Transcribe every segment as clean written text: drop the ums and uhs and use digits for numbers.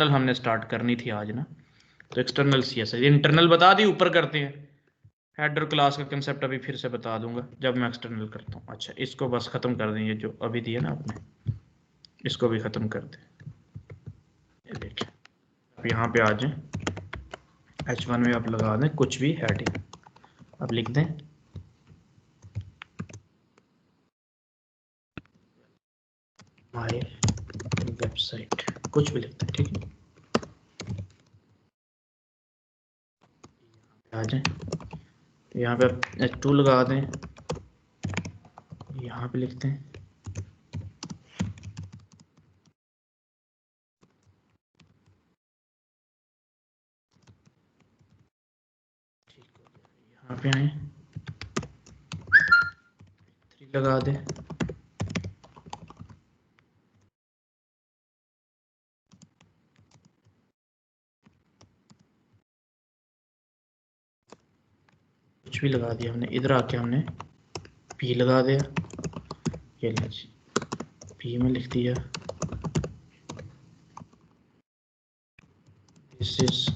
External हमने start करनी थी आज ना, तो एक्सटर्नल CSS, इंटरनल बता दी ऊपर करते हैं, हेडर क्लास का कंसेप्ट अभी फिर से बता दूंगा जब मैं एक्सटर्नल करता हूँ। अच्छा, इसको बस खत्म कर दें, ये जो अभी दिया ना आपने, इसको भी खत्म कर दें। ये देखिए, अब यहाँ पे आ जाए, H1 में आप लगा दें कुछ भी हेडिंग, अब लिख दें माय वेबसाइट, कुछ भी लिखते हैं, ठीक है। आ जाए, यहाँ पे H2 लगा दें, यहाँ पे लिखते हैं यहाँ पे आए, 3 लगा दें, कुछ भी लगा दिया हमने। इधर आके हमने P लगा दिया, ये लीजिए P में लिख दिया दिस इज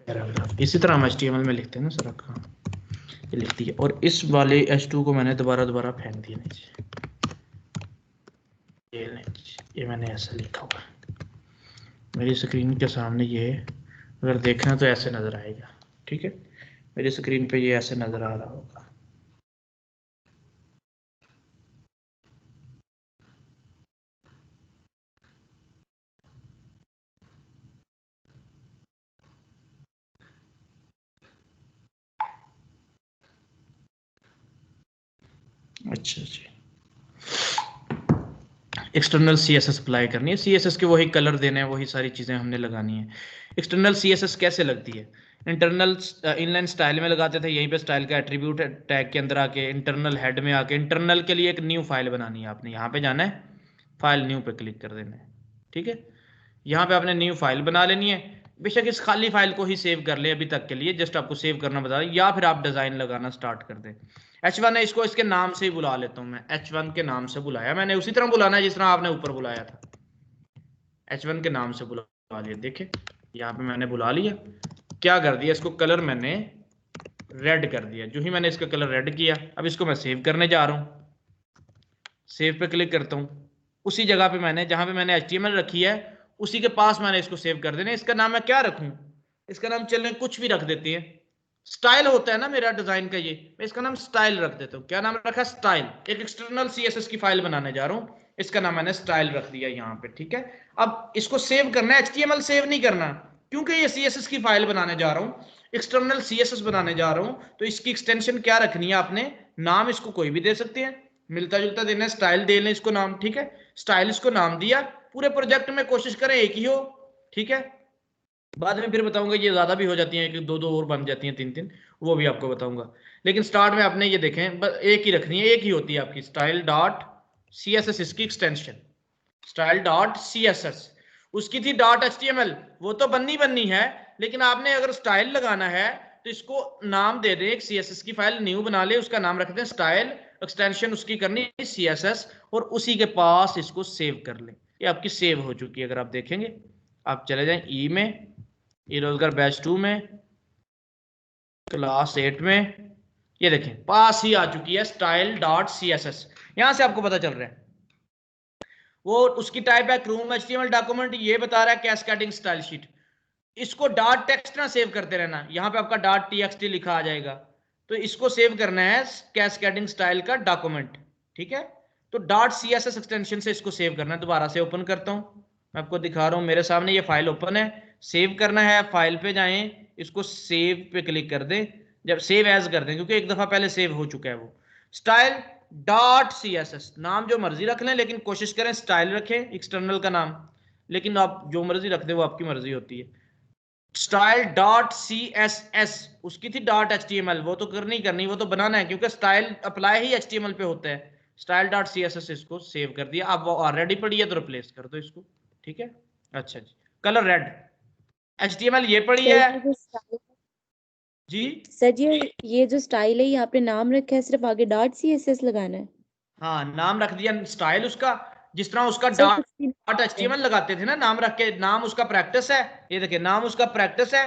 पैराग्राफ। इसी तरह हम HTML में लिखते हैं ना सर, हाँ ये लिख दिया। और इस वाले H2 को मैंने दोबारा फेंक दिया नीचे, ये मैंने ऐसा लिखा हुआ मेरी स्क्रीन के सामने, ये अगर देखना तो ऐसे नजर आएगा, ठीक है। मेरी स्क्रीन पे ये ऐसे नजर आ रहा होगा। अच्छा जी, एक्सटर्नल CSS अप्लाई करनी है, CSS के वही कलर देने हैं, वही सारी चीज़ें हमने लगानी है। एक्सटर्नल CSS कैसे लगती है? इंटरनल इनलाइन स्टाइल में लगाते थे, यहीं पे स्टाइल का एट्रीब्यूट टैग के अंदर आके इंटरनल हेड में आके इंटरनल के लिए एक न्यू फाइल बनानी है। आपने यहाँ पे जाना है, फाइल न्यू पे क्लिक कर देना है, ठीक है। यहाँ पे आपने न्यू फाइल बना लेनी है। बेशक इस खाली फाइल को ही सेव कर ले अभी तक के लिए, जस्ट आपको सेव करना बता रहा, या फिर आप डिजाइन लगाना स्टार्ट कर दें। H1 है, इसको इसके नाम से ही बुला लेता हूं मैं, H1 के नाम से बुलाया मैंने, उसी तरह बुलाना है जिस तरह आपने ऊपर बुलाया था, H1 के नाम से बुला लिया। देखे यहाँ पे मैंने बुला लिया, क्या कर दिया, इसको कलर मैंने रेड कर दिया। जो ही मैंने इसका कलर रेड किया, अब इसको मैं सेव करने जा रहा हूँ, सेव पे क्लिक करता हूँ। उसी जगह पे मैंने, जहां पे मैंने HTML रखी है, उसी के पास मैंने इसको सेव कर देना। इसका नाम मैं क्या रखूं? इसका नाम चलें कुछ भी रख देते हैं, स्टाइल होता है ना मेरा डिजाइन का, ये मैं इसका नाम स्टाइल रख देता हूँ। क्या नाम रखा? स्टाइल। एक एक्सटर्नल CSS की फाइल बनाने जा रहा हूँ, इसका नाम मैंने स्टाइल रख दिया यहाँ पे, ठीक है। अब इसको सेव करना है, HTML सेव नहीं करना, क्योंकि ये CSS की फाइल बनाने जा रहा हूँ, एक्सटर्नल CSS बनाने जा रहा हूँ, तो इसकी एक्सटेंशन क्या रखनी है आपने? नाम इसको कोई भी दे सकते हैं, मिलता जुलता देना है, स्टाइल दे लें इसको नाम, ठीक है। स्टाइल इसको नाम दिया, पूरे प्रोजेक्ट में कोशिश करें एक ही हो, ठीक है। बाद में फिर बताऊंगा ये ज्यादा भी हो जाती हैं, कि दो दो और बन जाती हैं, तीन तीन, वो भी आपको बताऊंगा। लेकिन स्टार्ट में आपने ये देखें, बस एक ही रखनी है, एक ही होती है आपकी, स्टाइल डॉट CSS इसकी एक्सटेंशन, स्टाइल डॉट CSS। उसकी थी डॉट HTML, वो तो बननी है, लेकिन आपने अगर स्टाइल लगाना है तो इसको नाम दे दें, एक CSS की फाइल न्यू बना ले, उसका नाम रखते हैं स्टाइल, एक्सटेंशन उसकी करनी है CSS, और उसी के पास इसको सेव कर लें। ये आपकी सेव हो चुकी है। अगर आप देखेंगे, आप चले जाएं ई में, ई रोजगार बैच 2 में, क्लास 8 में, ये देखें पास ही आ चुकी है स्टाइल डॉट CSS। यहां से आपको पता चल रहा है, वो उसकी टाइप है क्रोम HTML डॉक्यूमेंट, ये बता रहा है कैस्केडिंग स्टाइल शीट। इसको डॉट टेक्स्ट ना सेव करते रहना, यहाँ पे आपका डॉट TXT लिखा आ जाएगा, तो इसको सेव करना है कैस्केडिंग स्टाइल का डॉक्यूमेंट, ठीक है। तो डॉट CSS एक्सटेंशन से इसको सेव करना है। दोबारा से ओपन करता हूँ, मैं आपको दिखा रहा हूँ, मेरे सामने ये फाइल ओपन है, सेव करना है, फाइल पे जाएं, इसको सेव पे क्लिक कर दें, जब सेव एज कर दें, क्योंकि एक दफा पहले सेव हो चुका है वो। स्टाइल डॉट CSS, नाम जो मर्जी रख लें, लेकिन कोशिश करें स्टाइल रखें एक्सटर्नल का नाम, लेकिन आप जो मर्जी रख दें वो आपकी मर्जी होती है। स्टाइल डॉट CSS, उसकी थी डॉट HTML, वो तो करनी, वो तो बनाना है, क्योंकि स्टाइल अप्लाई ही HTML पे होता है। स्टाइल डॉट CSS, इसको सेव कर दिया। अब वो ऑलरेडी पड़ी है तो रिप्लेस कर दो इसको, ठीक है। अच्छा जी, कलर रेड, HTML ये पड़ी सर है ये जो स्टाइल जी। सर जी ये जो स्टाइल है, ये आपने नाम रखा है, सिर्फ आगे डॉट CSS लगाना है? हाँ, नाम रख दिया स्टाइल उसका, जिस तरह उसका सर डॉट .html लगाते थे ना, नाम रख के, नाम उसका प्रैक्टिस है, ये देखिए नाम उसका प्रैक्टिस है,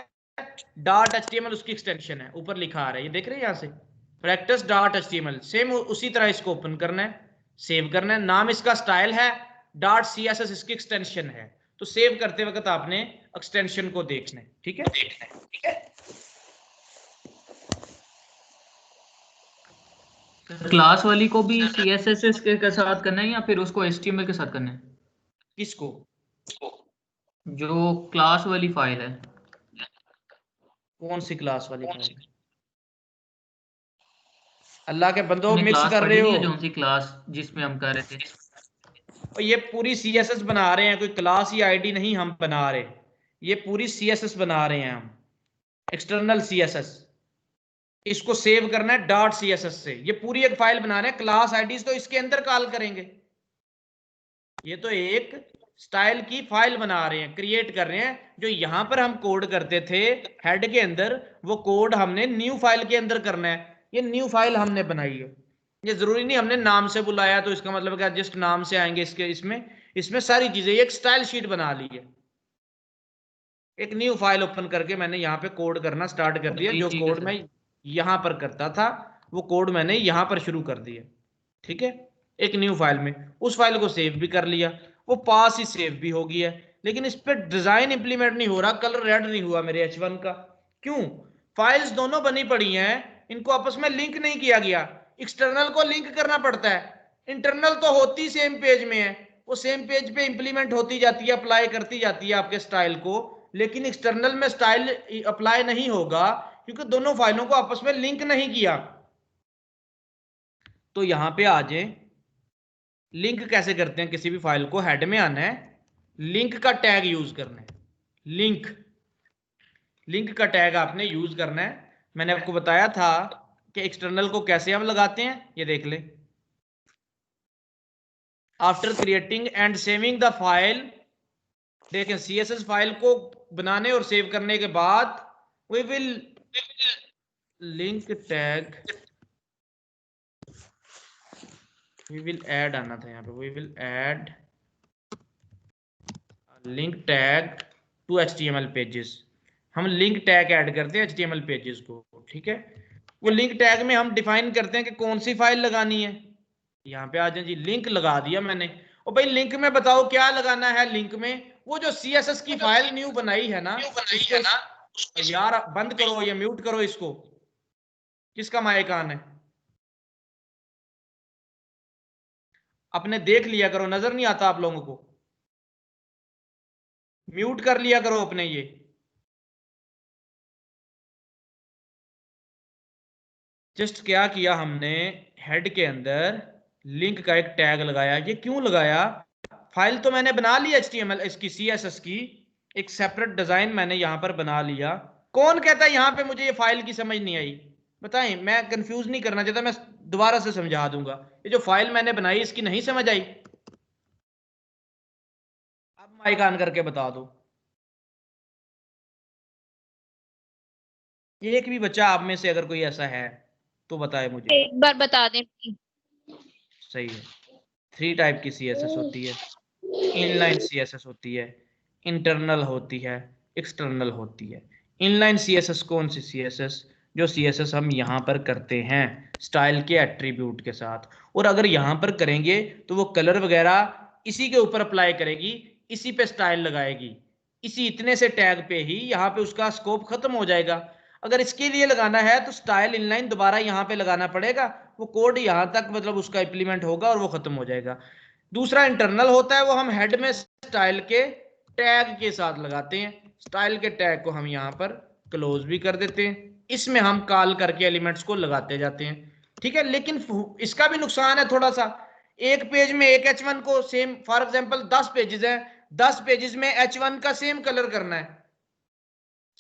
.html उसकी एक्सटेंशन है, ऊपर लिखा आ रहा है, ये देख रहे हैं यहाँ से, प्रैक्टिस .html। सेम उसी तरह इसको ओपन करना है, सेव करना है, नाम इसका स्टाइल है, .css इसकी एक्सटेंशन है। तो सेव करते वक्त आपने एक्सटेंशन को देखना है, ठीक है, ठीक है। क्लास वाली को भी CSS के साथ करना है या फिर उसको HTML के साथ करना है? किसको? जो क्लास वाली फाइल है। कौन सी क्लास वाली फाइल? अल्लाह के बंदो हमने मिक्स क्लास कर रहे पढ़ी हो। नहीं है, जो सी क्लास जिसमें हम कर रहे थे। और ये पूरी CSS बना रहे हैं, कोई क्लास या आईडी नहीं हम बना रहे, ये पूरी CSS बना रहे हैं हम, एक्सटर्नल CSS। इसको सेव करना है .css से, ये पूरी एक फाइल बना रहे हैं, क्लास आईडीज तो इसके अंदर कॉल करेंगे। ये तो एक स्टाइल की फाइल बना रहे हैं, क्रिएट कर रहे हैं। जो यहां पर हम कोड करते थे हेड के अंदर, वो कोड हमने न्यू फाइल के अंदर करना है। ये न्यू फाइल हमने बनाई है, ये जरूरी नहीं हमने नाम से बुलाया तो इसका मतलब क्या जस्ट नाम से आएंगे इसके, इसमें सारी चीजें, एक स्टाइल शीट बना ली है। एक न्यू फाइल ओपन करके मैंने यहाँ पे कोड करना स्टार्ट कर दिया, जो कोड मैं यहां पर करता था वो कोड मैंने यहां पर शुरू कर दिया, ठीक है, एक न्यू फाइल में। उस फाइल को सेव भी कर लिया, वो पास ही सेव भी हो गया, लेकिन इस पर डिजाइन इंप्लीमेंट नहीं हो रहा, कलर रेड नहीं हुआ मेरे H1 का। क्यों? फाइल्स दोनों बनी पड़ी हैं, इनको आपस में लिंक नहीं किया गया। एक्सटर्नल को लिंक करना पड़ता है, इंटरनल तो होती सेम पेज में है, वो सेम पेज पे इंप्लीमेंट होती जाती है, अप्लाई करती जाती है आपके स्टाइल को, लेकिन एक्सटर्नल में स्टाइल अप्लाई नहीं होगा क्योंकि दोनों फाइलों को आपस में लिंक नहीं किया। तो यहां पे आ जाए, लिंक कैसे करते हैं किसी भी फाइल को, हेड में आना है, लिंक का टैग यूज करना है, लिंक का टैग आपने यूज करना है। मैंने आपको बताया था कि एक्सटर्नल को कैसे हम लगाते हैं, ये देख ले। After creating and saving the file, देखें CSS फाइल को बनाने और सेव करने के बाद we will link tag, we will add आना था यहाँ पे, we will add link tag to HTML pages. हम लिंक टैग ऐड करते हैं HTML पेजेस को, ठीक है। वो लिंक टैग में हम डिफाइन करते हैं कि कौन सी फाइल लगानी है। यहाँ पे आ जाए जी, लिंक लगा दिया मैंने। और भाई लिंक में बताओ क्या लगाना है, लिंक में वो जो CSS की फाइल न्यू बनाई है ना, उसको यार बंद करो या म्यूट करो इसको, किसका माइक ऑन है? अपने देख लिया करो, नजर नहीं आता आप लोगों को, म्यूट कर लिया करो अपने ये। जस्ट क्या किया हमने, हेड के अंदर लिंक का एक टैग लगाया। ये क्यों लगाया? फाइल तो मैंने बना ली HTML इसकी CSS की, एक सेपरेट डिजाइन मैंने यहां पर बना लिया। कौन कहता है यहां पे मुझे ये फाइल की समझ नहीं आई? बताएं, मैं कंफ्यूज नहीं करना चाहता, मैं दोबारा से समझा दूंगा। ये जो फाइल मैंने बनाई इसकी नहीं समझ आई? अब माइक ऑन करके बता दो। एक भी बच्चा आप में से अगर कोई ऐसा है तो बताए मुझे। एक बार बता दें। सही है। 3 टाइप की CSS होती है, इनलाइन CSS होती है, इंटरनल होती है, एक्सटर्नल होती है। इनलाइन CSS कौन सी CSS? जो CSS हम यहाँ पर करते हैं स्टाइल के एट्रीब्यूट के साथ, और अगर यहाँ पर करेंगे तो वो कलर वगैरह इसी के ऊपर अप्लाई करेगी, इसी पे स्टाइल लगाएगी, इसी इतने से टैग पे ही यहाँ पे उसका स्कोप खत्म हो जाएगा। अगर इसके लिए लगाना है तो स्टाइल इनलाइन दोबारा यहाँ पे लगाना पड़ेगा, वो कोड यहाँ तक मतलब उसका इंप्लीमेंट होगा और वो खत्म हो जाएगा। दूसरा इंटरनल होता है, वो हम हेड में स्टाइल के टैग के साथ लगाते हैं। स्टाइल के टैग को हम यहाँ पर क्लोज भी कर देते हैं, इसमें हम कॉल करके एलिमेंट्स को लगाते जाते हैं, ठीक है। लेकिन इसका भी नुकसान है थोड़ा सा। एक पेज में एक H1 को सेम, फॉर एग्जांपल 10 पेजेस है, 10 पेजेस में H1 का सेम कलर करना है,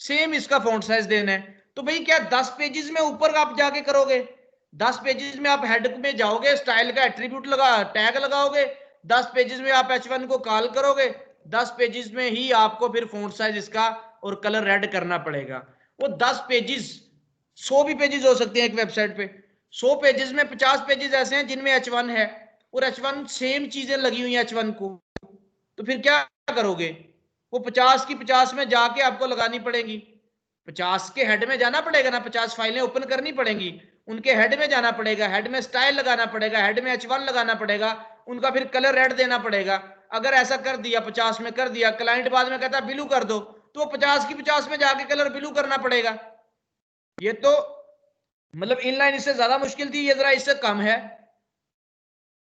सेम इसका फॉन्ट साइज देना है। तो भाई क्या 10 पेजेस में ऊपर आप जाके करोगे? 10 पेजेस में आप हेड में जाओगे, स्टाइल का एट्रीब्यूट लगा टैग लगाओगे, 10 पेजेस में आप H1 को कॉल करोगे, 10 पेजेस में ही आपको फिर फॉन्ट साइज इसका और कलर रेड करना पड़ेगा। वो 10 पेजेस, 100 भी पेजेस हो सकते हैं एक वेबसाइट पे, 100 पेजेस में 50 पेजेस ऐसे हैं जिनमें H1 है और H1 सेम चीजें लगी हुई हैं H1 को, तो फिर क्या करोगे, वो 50 की 50 में जाके आपको लगानी पड़ेगी, 50 के हेड में जाना पड़ेगा ना, 50 फाइलें ओपन करनी पड़ेंगी, उनके हेड में जाना पड़ेगा, हेड में स्टाइल लगाना पड़ेगा, हेड में H1 लगाना पड़ेगा, उनका फिर कलर रेड देना पड़ेगा। अगर ऐसा कर दिया 50 में कर दिया, क्लाइंट बाद में कहता है ब्लू कर दो, तो 50 की 50 में जाके कलर ब्लू करना पड़ेगा। ये तो मतलब इनलाइन इससे ज्यादा मुश्किल थी, ये जरा इससे कम है।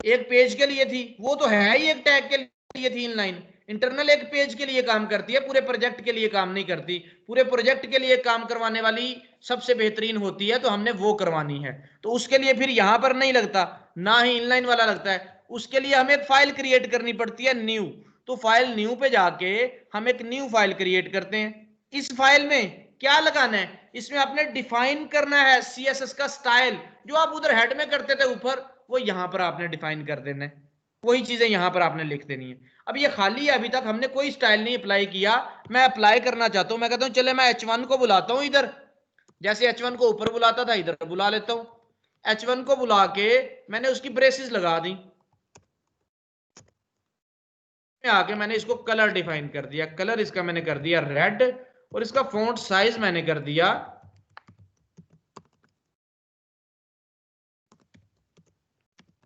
एक पेज के लिए थी, वो तो है ही एक टैग के लिए थी इनलाइन। इंटरनल एक पेज के लिए काम करती है, पूरे प्रोजेक्ट के लिए काम नहीं करती। पूरे प्रोजेक्ट के लिए काम करवाने वाली सबसे बेहतरीन होती है, तो हमने वो करवानी है, तो उसके लिए फिर यहां पर नहीं लगता, ना ही इनलाइन वाला लगता है। उसके लिए हमें एक फाइल क्रिएट करनी पड़ती है न्यू, तो फाइल न्यू पे जाके हम एक न्यू फाइल क्रिएट करते हैं। इस फाइल में क्या लगाना है, इसमें आपने डिफाइन करना है CSS का स्टाइल, जो आप उधर हेड में करते थे ऊपर, वो यहां पर आपने डिफाइन कर देना है, वही चीजें यहां पर आपने लिख देनी है। अब ये खाली है, अभी तक हमने कोई स्टाइल नहीं अप्लाई किया। मैं अप्लाई करना चाहता हूं, मैं कहता हूं चले मैं H1 को बुलाता हूं इधर, जैसे H1 को ऊपर बुलाता था इधर बुला लेता हूं। H1 को बुला के मैंने उसकी ब्रेसेस लगा दी, आके मैंने इसको कलर डिफाइन कर दिया, कलर इसका मैंने कर दिया रेड, और इसका फॉन्ट साइज मैंने कर दिया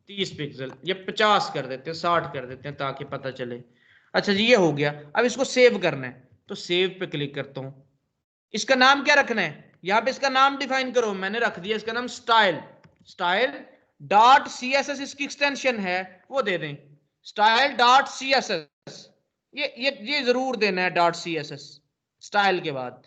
30 पिक्सल, ये 50 कर देते हैं, 60 कर देते हैं ताकि पता चले। अच्छा जी, ये हो गया। अब इसको सेव करना है, तो सेव पे क्लिक करता हूं। इसका नाम क्या रखना है, यहां पे इसका नाम डिफाइन करो, मैंने रख दिया इसका नाम स्टाइल। स्टाइल डॉट CSS इसकी एक्सटेंशन है, वो दे दें, स्टाइल डॉट CSS। ये जरूर देना है डॉट CSS स्टाइल के बाद।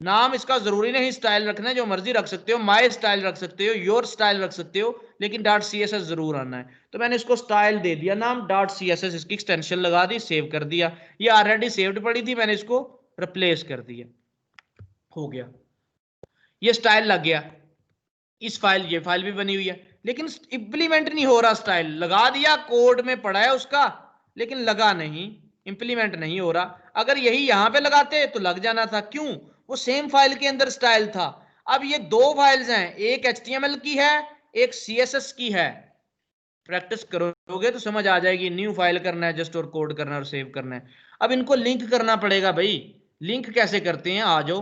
नाम इसका जरूरी नहीं स्टाइल रखना है, जो मर्जी रख सकते हो, माई स्टाइल रख सकते हो, योर स्टाइल रख सकते हो, लेकिन डॉट CSS जरूर आना है। तो मैंने इसको स्टाइल दे दिया नाम, डॉट CSS इसकी एक्सटेंशन लगा दी, सेव कर दिया। ये ऑलरेडी सेव्ड पड़ी थी, मैंने इसको रिप्लेस कर दिया, हो गया, ये स्टाइल लग गया। इस फाइल, ये फाइल भी बनी हुई है, लेकिन इंप्लीमेंट नहीं हो रहा। स्टाइल लगा दिया, कोड में पड़ा है उसका, लेकिन लगा नहीं, इंप्लीमेंट नहीं हो रहा। अगर यही यहां पे लगाते तो लग जाना था, क्यों, वो सेम फाइल के अंदर स्टाइल था। अब ये दो फाइल्स हैं, एक HTML की है, एक CSS की है। प्रैक्टिस करोगे तो समझ आ जाएगी। न्यू फाइल करना है जस्ट, और कोड करना है और सेव करना है। अब इनको लिंक करना पड़ेगा भाई। लिंक कैसे करते हैं, आ जाओ।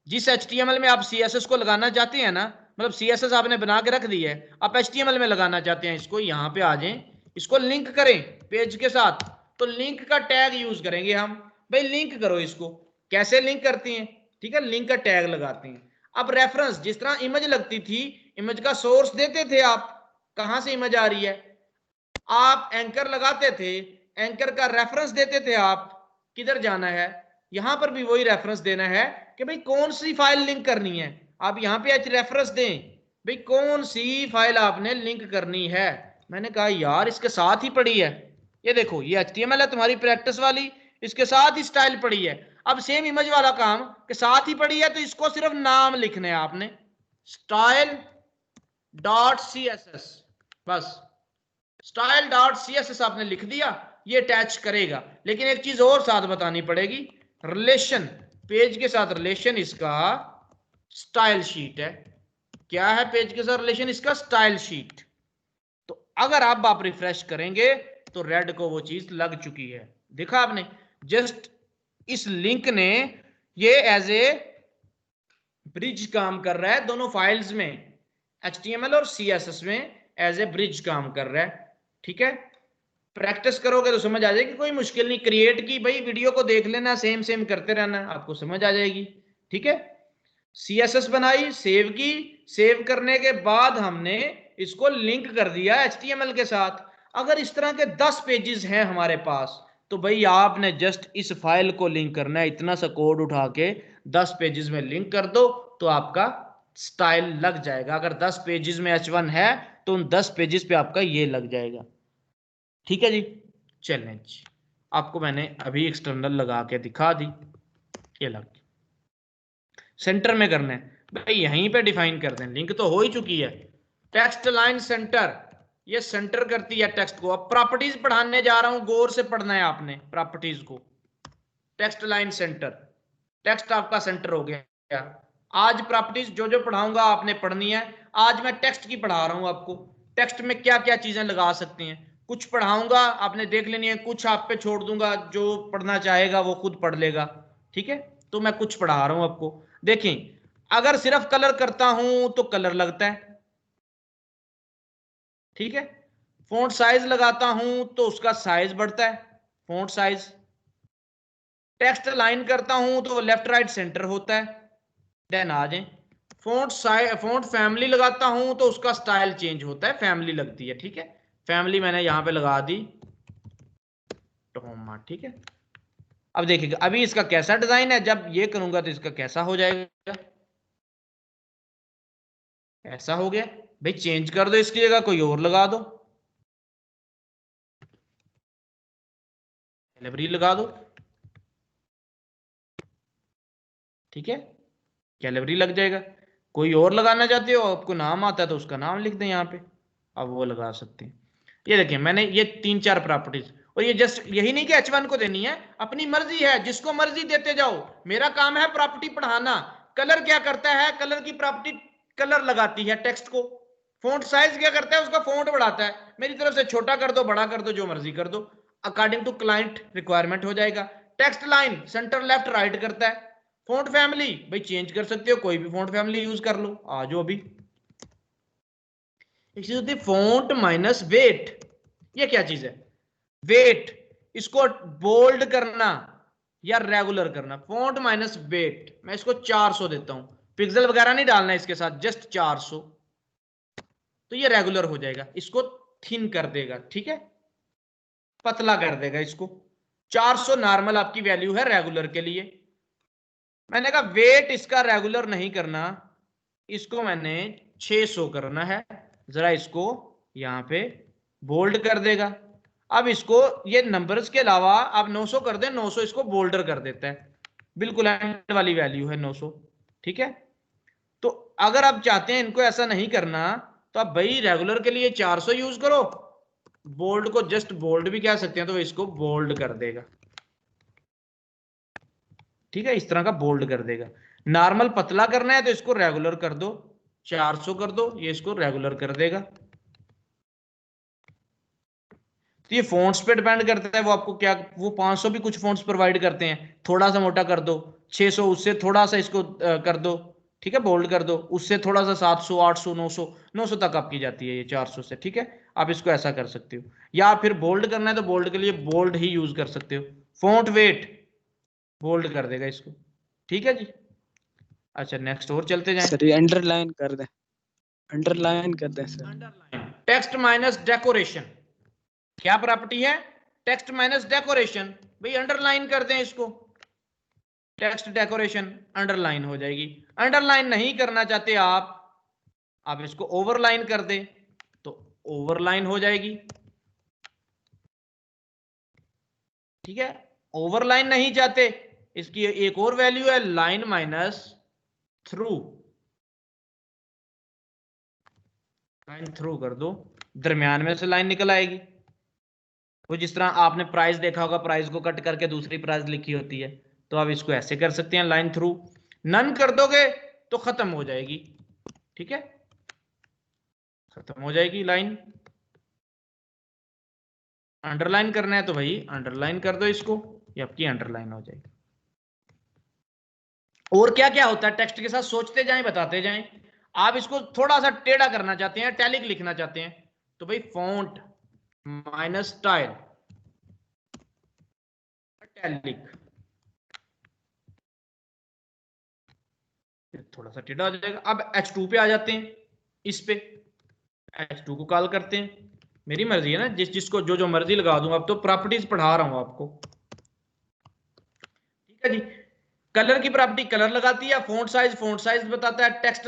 जिस HTML में आप CSS को लगाना चाहते हैं ना, मतलब CSS आपने बना के रख दी है, आप HTML में लगाना चाहते हैं इसको, यहाँ पे आ जाएं, इसको लिंक करें पेज के साथ, तो लिंक का टैग यूज करेंगे हम। भाई लिंक करो इसको, कैसे लिंक करते हैं, ठीक है, लिंक का टैग लगाते हैं। अब रेफरेंस, जिस तरह इमेज लगती थी, इमेज का सोर्स देते थे आप, कहां से इमेज आ रही है, आप एंकर लगाते थे, एंकर का रेफरेंस देते थे आप, किधर जाना है, यहां पर भी वही रेफरेंस देना है कि भाई कौन सी फाइल लिंक करनी है। आप यहां पे रेफरेंस दें, भाई कौन सी फाइल आपने लिंक करनी है। मैंने कहा यार इसके साथ ही पड़ी है, ये देखो ये HTML है तुम्हारी प्रैक्टिस वाली, इसके साथ ही स्टाइल पड़ी है। अब सेम इमेज वाला काम के साथ ही पड़ी है, तो इसको सिर्फ नाम लिखना है आपने, स्टाइल डॉट CSS, बस स्टाइल डॉट CSS आपने लिख दिया, ये अटैच करेगा। लेकिन एक चीज और साथ बतानी पड़ेगी, रिलेशन, पेज के साथ रिलेशन इसका स्टाइल शीट है। क्या है पेज के साथ रिलेशन इसका, स्टाइल शीट। तो अगर अब आप रिफ्रेश करेंगे तो रेड को वो चीज लग चुकी है, देखा आपने, जस्ट इस लिंक ने ये एज ए ब्रिज काम कर रहा है दोनों फाइल्स में, HTML और CSS में एज ए ब्रिज काम कर रहा है। ठीक है, प्रैक्टिस करोगे तो समझ आ जाएगी, कोई मुश्किल नहीं। क्रिएट की भाई वीडियो को देख लेना, सेम सेम करते रहना, आपको समझ आ जाएगी। ठीक है, CSS बनाई, सेव की, सेव करने के बाद हमने इसको लिंक कर दिया HTML के साथ। अगर इस तरह के 10 पेजेस हैं हमारे पास, तो भाई आपने जस्ट इस फाइल को लिंक करना है, इतना सा कोड उठा के 10 पेजेस में लिंक कर दो, तो आपका स्टाइल लग जाएगा। अगर 10 पेजेस में H1 है तो उन 10 पेजेस पे आपका ये लग जाएगा। ठीक है जी, चैलेंज आपको मैंने अभी एक्सटर्नल लगा के दिखा दी, ये लग सेंटर में करना है भाई, यहीं पे डिफाइन कर दें, लिंक तो हो ही चुकी है। टेक्स्ट लाइन सेंटर, ये सेंटर करती है टेक्स्ट को। अब प्रॉपर्टीज पढ़ाने जा रहा हूं, गौर से पढ़ना है आपने प्रॉपर्टीज को। टेक्स्ट लाइन सेंटर, टेक्स्ट आपका सेंटर हो गया। आज प्रॉपर्टीज जो जो पढ़ाऊंगा आपने पढ़नी है। आज मैं टेक्स्ट की पढ़ा रहा हूं आपको, टेक्स्ट में क्या क्या चीजें लगा सकते हैं। कुछ पढ़ाऊंगा आपने देख लेनी है, कुछ आप पे छोड़ दूंगा, जो पढ़ना चाहेगा वो खुद पढ़ लेगा, ठीक है। तो मैं कुछ पढ़ा रहा हूं आपको। देखें, अगर सिर्फ कलर करता हूं तो कलर लगता है, ठीक है। फॉन्ट साइज लगाता हूं तो उसका साइज बढ़ता है, फॉन्ट साइज। टेक्स्ट लाइन करता हूं तो वो लेफ्ट राइट सेंटर होता है। देन आ जाए, फॉन्ट साइज, फॉन्ट फैमिली लगाता हूं तो उसका स्टाइल चेंज होता है, फैमिली लगती है, ठीक है। फैमिली मैंने यहां पे लगा दी टोमा, ठीक है। अब देखिएगा अभी इसका कैसा डिजाइन है, जब ये करूंगा तो इसका कैसा हो जाएगा, ऐसा हो गया। भाई चेंज कर दो, इसकी जगह कोई और लगा दो, कैलिबरी लगा दो, ठीक है, कैलिबरी लग जाएगा। कोई और लगाना चाहते हो, आपको नाम आता है तो उसका नाम लिख दें यहाँ पे, अब वो लगा सकते हैं। ये देखिए मैंने ये 3-4 प्रॉपर्टीज, और ये जस्ट यही नहीं कि H1 को देनी है, अपनी मर्जी है, जिसको मर्जी देते जाओ। मेरा काम है प्रॉपर्टी पढ़ाना। कलर क्या करता है, कलर की प्रॉपर्टी कलर लगाती है टेक्स्ट को। फॉन्ट साइज क्या करता है, उसका फॉन्ट बढ़ाता है। मेरी तरफ से छोटा कर दो, बड़ा कर दो, जो मर्जी कर दो, अकॉर्डिंग टू क्लाइंट रिक्वायरमेंट हो जाएगा। Text line centre left right करता है। फॉन्ट फैमिली भाई चेंज कर सकते हो, कोई भी फॉन्ट फैमिली यूज कर लो, आ जाओ अभी। एक चीज होती है फॉन्ट माइनस वेट, ये क्या चीज है, वेट, इसको बोल्ड करना या रेगुलर करना, फॉन्ट माइनस वेट। मैं इसको 400 देता हूं, पिक्सल वगैरह नहीं डालना इसके साथ, जस्ट 400, तो ये रेगुलर हो जाएगा। इसको थिन कर देगा, ठीक है, पतला कर देगा इसको। 400 नॉर्मल आपकी वैल्यू है रेगुलर के लिए। मैंने कहा वेट इसका रेगुलर नहीं करना, इसको मैंने 600 करना है। जरा इसको यहां पे बोल्ड कर देगा। अब इसको ये नंबर्स के अलावा आप 900 कर दें, 900 इसको बोल्डर कर देता है, बिल्कुल एंड वाली वैल्यू है 900, ठीक है। तो अगर आप चाहते हैं इनको ऐसा नहीं करना, तो आप भाई रेगुलर के लिए 400 यूज करो, बोल्ड को जस्ट बोल्ड भी कह सकते हैं, तो इसको बोल्ड कर देगा, ठीक है, इस तरह का बोल्ड कर देगा। नॉर्मल पतला करना है तो इसको रेगुलर कर दो, 400 कर दो, ये इसको रेगुलर कर देगा। तो ये फोन्ट्स पे डिपेंड करता है, वो आपको क्या, वो 500 भी कुछ फोन्ट्स प्रोवाइड करते हैं, थोड़ा सा मोटा कर दो। 600 उससे थोड़ा सा इसको कर दो, ठीक है, बोल्ड कर दो, उससे थोड़ा सा 700, 800, 900, 900 तक आपकी जाती है ये 400 से, ठीक है। आप इसको ऐसा कर सकते हो, या फिर बोल्ड करना है तो बोल्ड के लिए बोल्ड ही यूज कर सकते हो। फोन्ट वेट बोल्ड कर देगा इसको, ठीक है जी। अच्छा नेक्स्ट और चलते जाएं। सर ये अंडरलाइन कर दें, अंडरलाइन कर दें sir. Underline, text minus decoration, क्या प्रॉपर्टी है, टेक्स्ट माइनस डेकोरेशन, भाई अंडरलाइन कर दें इसको, टेक्स्ट डेकोरेशन अंडरलाइन हो जाएगी। अंडरलाइन नहीं करना चाहते आप इसको ओवरलाइन कर दे तो ओवरलाइन हो जाएगी, ठीक है। ओवरलाइन नहीं चाहते, इसकी एक और वैल्यू है line minus through, line through कर दो, दरमियान में से लाइन निकल आएगी। वो जिस तरह आपने प्राइस देखा होगा, प्राइस को कट करके दूसरी प्राइस लिखी होती है, तो आप इसको ऐसे कर सकते हैं लाइन थ्रू। नन कर दोगे तो खत्म हो जाएगी, ठीक है, खत्म हो जाएगी लाइन। अंडरलाइन करना है तो भाई अंडरलाइन कर दो इसको, ये आपकी अंडरलाइन हो जाएगी। और क्या क्या होता है टेक्स्ट के साथ, सोचते जाएं बताते जाएं। आप इसको थोड़ा सा टेढ़ा करना चाहते हैं, टैलिक लिखना चाहते हैं, तो भाई फॉन्ट माइनस स्टाइल टैलिक, थोड़ा सा टेढ़ा हो जाएगा। अब H2 पे आ जाते हैं, इस पे H2 को कॉल करते हैं। मेरी मर्जी है ना, जिसको जो मर्जी लगा दूंगा। अब तो प्रॉपर्टीज पढ़ा रहा हूं आपको, ठीक है जी। कलर की प्रॉपर्टी कलर लगाती है, फोंट साइज बताता है, टेक्स्ट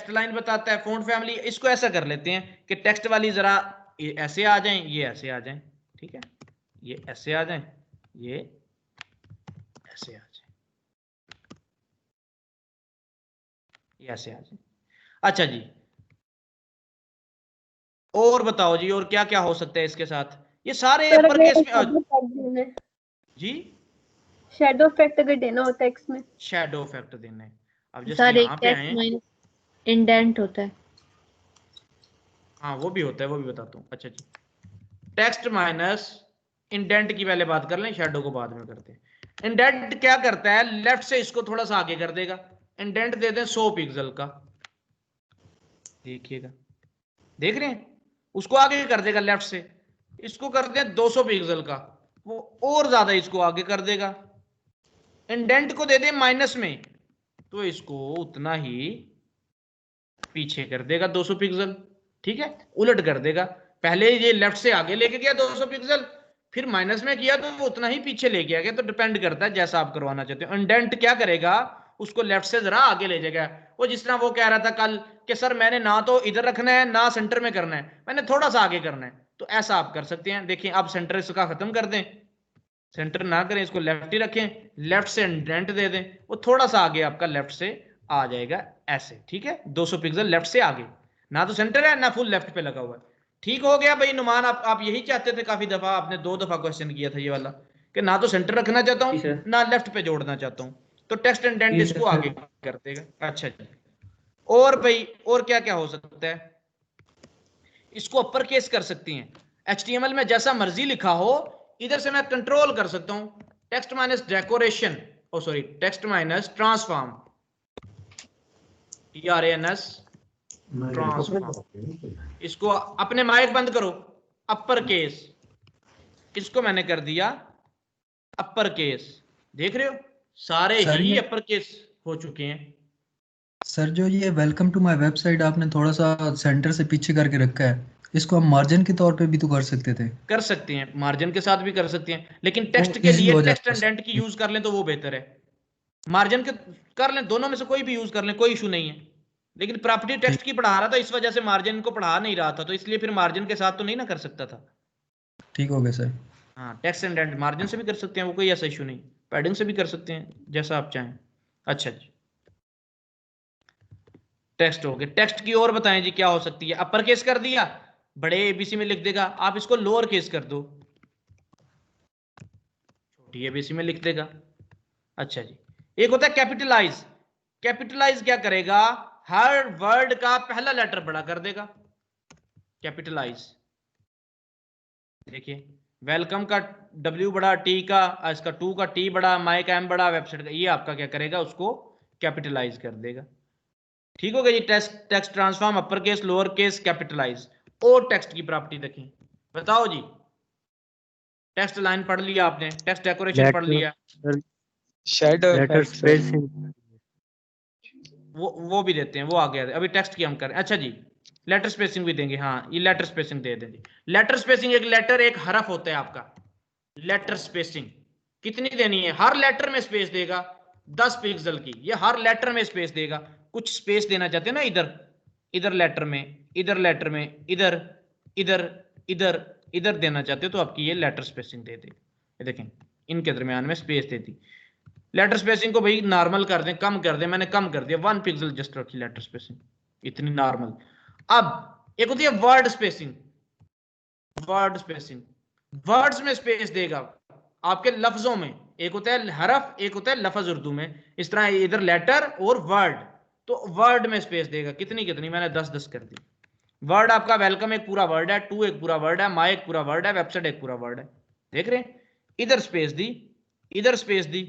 लाइन बताता है, फोंट फैमिली। इसको ऐसा कर लेते हैं कि टेक्स्ट वाली जरा ऐसे आ जाएं, ये ऐसे आ जाएं, ठीक है, ये ऐसे आ जाएं, ये ऐसे आ जाएं, ये ऐसे आ जाएं। अच्छा जी, और बताओ जी, और क्या क्या हो सकता है इसके साथ, ये सारे अपर केस में जी। शैडो इफेक्ट अगर देना होता है टेक्स्ट में, शैडो इफेक्ट देना है। अब जैसे सर एक यहाँ पे आए, टेक्स्ट इंडेंट होता है। हाँ वो भी होता है, वो भी बताता हूँ। अच्छा जी, टेक्स्ट माइनस इंडेंट की पहले बात कर लें, शैडो को बाद में करते हैं। इंडेंट क्या करता है, लेफ्ट से इसको थोड़ा सा आगे कर देगा। इंडेंट दे दें 100 पिक्सल का, देखिएगा, देख रहे हैं, उसको आगे कर देगा लेफ्ट से। इसको कर दें 200 पिक्सल का, वो और ज्यादा इसको आगे कर देगा। इंडेंट को दे दें माइनस में, तो इसको उतना ही पीछे कर देगा 200 पिक्सल। ठीक है, उलट कर देगा, पहले ये लेफ्ट से आगे लेके गया 200 पिक्सल, फिर माइनस में किया तो वो उतना ही पीछे ले गया। तो डिपेंड करता है जैसा आप करवाना चाहते हो। इंडेंट क्या करेगा, उसको लेफ्ट से जरा आगे ले जाएगा। वो जिस तरह वो कह रहा था कल कि सर मैंने ना तो इधर रखना है ना सेंटर में करना है, मैंने थोड़ा सा आगे करना है, तो ऐसा आप कर सकते हैं। देखिए आप सेंटर इसका खत्म कर दें, सेंटर ना करें, इसको लेफ्ट ही रखें, लेफ्ट से इंडेंट दे दें, वो थोड़ा सा आगे आपका लेफ्ट से आ जाएगा ऐसे। ठीक है, 200 पिक्सल लेफ्ट से आगे, ना तो सेंटर है ना फुल लेफ्ट पे लगा हुआ है। ठीक हो गया भाई नुमान, आप यही चाहते थे, काफी दफा आपने 2 दफा क्वेश्चन किया था ये वाला कि ना तो सेंटर रखना चाहता हूँ ना लेफ्ट पे जोड़ना चाहता हूँ, तो टेक्स्ट इंडेंट इसको आगे कर देगा। अच्छा जी, और भाई और क्या क्या हो सकता है, इसको अपर केस कर सकती हैं। HTML में जैसा मर्जी लिखा हो, इधर से मैं कंट्रोल कर सकता हूं, text minus decoration, oh sorry text minus transform, TRANS transform. इसको अपने माइक बंद करो, अपर केस, इसको मैंने कर दिया अपर केस। देख रहे हो सारे ही अपर केस हो चुके हैं। सर जो ये वेलकम टू माय वेबसाइट आपने थोड़ा सा सेंटर से पीछे करके रखा है, इसको हम मार्जिन के तौर पे भी तो कर सकते थे। कर सकते हैं, मार्जिन के साथ भी कर सकते हैं, लेकिन वो टेक्स्ट के easy लिए हो टेक्स्ट जाता है। इंडेंट की यूज कर लें तो वो बेहतर है। मार्जिन के कर लें, दोनों में से कोई भी यूज कर लें, कोई इशू नहीं है, लेकिन प्रॉपर्टी टेक्स्ट की पढ़ा रहा था, इस वजह से मार्जिन को पढ़ा नहीं रहा था, तो इसलिए फिर मार्जिन के साथ तो नहीं ना कर सकता था। ठीक हो गया सर। हाँ, टेक्स्ट इंडेंट मार्जिन से भी कर सकते हैं, वो कोई ऐसा इशू नहीं, पैडिंग से भी कर सकते हैं, जैसा आप चाहें। अच्छा जी, टेक्स्ट हो गया। टेक्स्ट की और बताएं जी क्या हो सकती है। अपर केस कर दिया, बड़े ABC में लिख देगा, आप इसको लोअर केस कर दो, छोटी ABC में लिख देगा। अच्छा जी, एक होता है कैपिटलाइज। कैपिटलाइज क्या करेगा, हर वर्ड का पहला लेटर बड़ा कर देगा, कैपिटलाइज। देखिए वेलकम का W बड़ा, T का इसका 2 का T बड़ा, माई का M बड़ा, वेबसाइट का, ये आपका क्या करेगा, उसको कैपिटलाइज कर देगा। ठीक हो गया जी। Text transform, upper case, lower case, capitalize. और टेक्स्ट की प्रॉपर्टी देखें, बताओ जी। टेक्स्ट लाइन पढ़ लिया आपने, टेक्स्ट डेकोरेशन पढ़ लिया, शैडो इफेक्ट, वो भी देते हैं, वो आ गया। अभी टेक्स्ट की हम करें। अच्छा जी, लेटर स्पेसिंग भी देंगे, हाँ ये लेटर स्पेसिंग दे देंगे। लेटर स्पेसिंग, एक लेटर एक हरफ होता है आपका, लेटर स्पेसिंग कितनी देनी है, हर लेटर में स्पेस देगा 10 पिक्सल की, ये हर लेटर में स्पेस देगा। कुछ स्पेस देना चाहते हैं ना, इधर इधर लेटर में, इधर लेटर में, इधर इधर इधर इधर देना चाहते हो, तो आपकी ये लेटर स्पेसिंग दे दे। ये देखें इनके दरमियान में स्पेस दे दी। लेटर स्पेसिंग को भाई नॉर्मल कर दें, कम कर दें, मैंने कम कर दिया 1 पिक्सल जस्ट रखी लेटर स्पेसिंग, इतनी नॉर्मल। अब एक होती है word spacing. Word spacing, words में स्पेस देगा आपके लफ्जों में, एक होता है हरफ, एक होता है लफ्ज उर्दू में, इस तरह इधर लेटर और वर्ड, तो वर्ड में स्पेस देगा कितनी कितनी, मैंने 10-10 कर दी। वर्ड आपका वेलकम एक पूरा वर्ड है, 2 एक पूरा वर्ड है, माई एक पूरा वर्ड है, वेबसाइट एक पूरा वर्ड है। देख रहे हैं, इधर स्पेस दी, इधर स्पेस दी,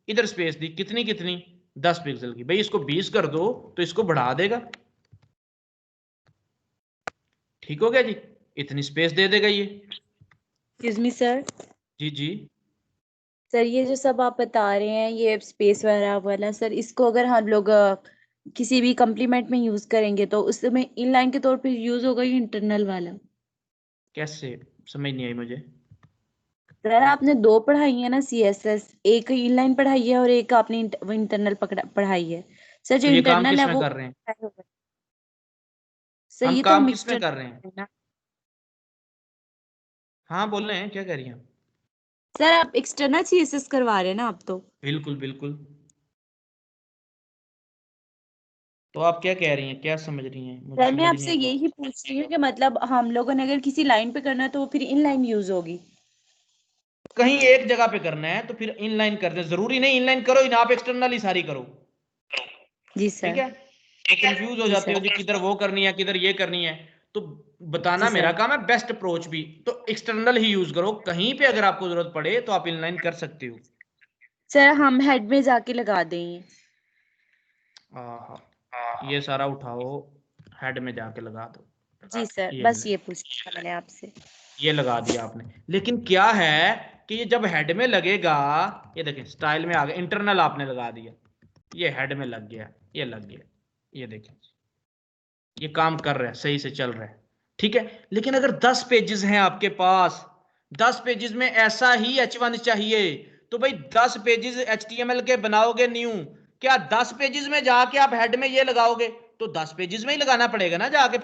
इधर स्पेस दी, कितनी कितनी 10 पिक्सल की। भाई इसको 20 कर दो तो इसको बढ़ा देगा। ठीक हो गया जी, इतनी स्पेस दे देगा ये। Excuse me sir. जी जी, सर ये जो सब आप बता रहे हैं ये स्पेस वगैरह वाला, सर इसको अगर हम लोग किसी भी कम्प्लीमेंट में यूज करेंगे तो उसमें इनलाइन के तौर पे यूज होगा या इंटरनल वाला? कैसे, समझ नहीं आई मुझे। सर आपने 2 पढ़ाई है ना CSS, एक इनलाइन पढ़ाई है और एक आपने इंटरनल पढ़ाई है। सर जो तो ये काम इंटरनल है किस में वो कर रहे हैं, सर हम ये तो काम हम किस में कर रहे हैं। ना। हाँ बोल रहे हैं, क्या कह रही हैं। सर आप एक्सटर्नल CSS करवा रहे हैं ना आप तो? बिल्कुल बिल्कुल, तो आप क्या कह रही हैं, क्या समझ रही हैं, मुझे सर मैं समझ नहीं आपसे आ रहा। यही पूछ रही हूँ कि मतलब हम लोगों ने अगर किसी लाइन पे करना है तो वो फिर इनलाइन यूज होगी? कहीं एक जगह पे करना है तो फिर इनलाइन कर दे, जरूरी नहीं इनलाइन करो ही ना, आप एक्सटर्नल ही सारी करो। जी ठीक सर। है, तो कंफ्यूज हो जी जाते हो सर। जी, किधर वो करनी है किधर ये करनी है, तो बताना जी मेरा सर। काम है, बेस्ट अप्रोच भी तो एक्सटर्नल ही यूज करो। कहीं पे अगर आपको जरूरत पड़े तो आप इनलाइन कर सकते हो। सर हम हेड में जाके लगा दें। हाँ, ये सारा उठाओ, हेड में जाके लगा दो। जी सर, ये बस ले, ये पूछना था मैंने आपसे। ये लगा दिया आपने। लेकिन क्या है कि ये जब हेड में लगेगा, ये देखें स्टाइल में आ गया, इंटरनल आपने लगा दिया, ये हेड में लग गया, ये लग गया, ये देखें ये काम कर रहा है, सही से चल रहा है, ठीक है। लेकिन अगर 10 पेजेस हैं आपके पास, 10 पेजेस में ऐसा ही H1 चाहिए, तो भाई 10 पेजेस HTML के बनाओगे न्यू, क्या 10 पेजेस में जाके आप हेड में ये लगाओगे? तो 10 पेजेस में ही लगाना पड़ेगा ना जाके।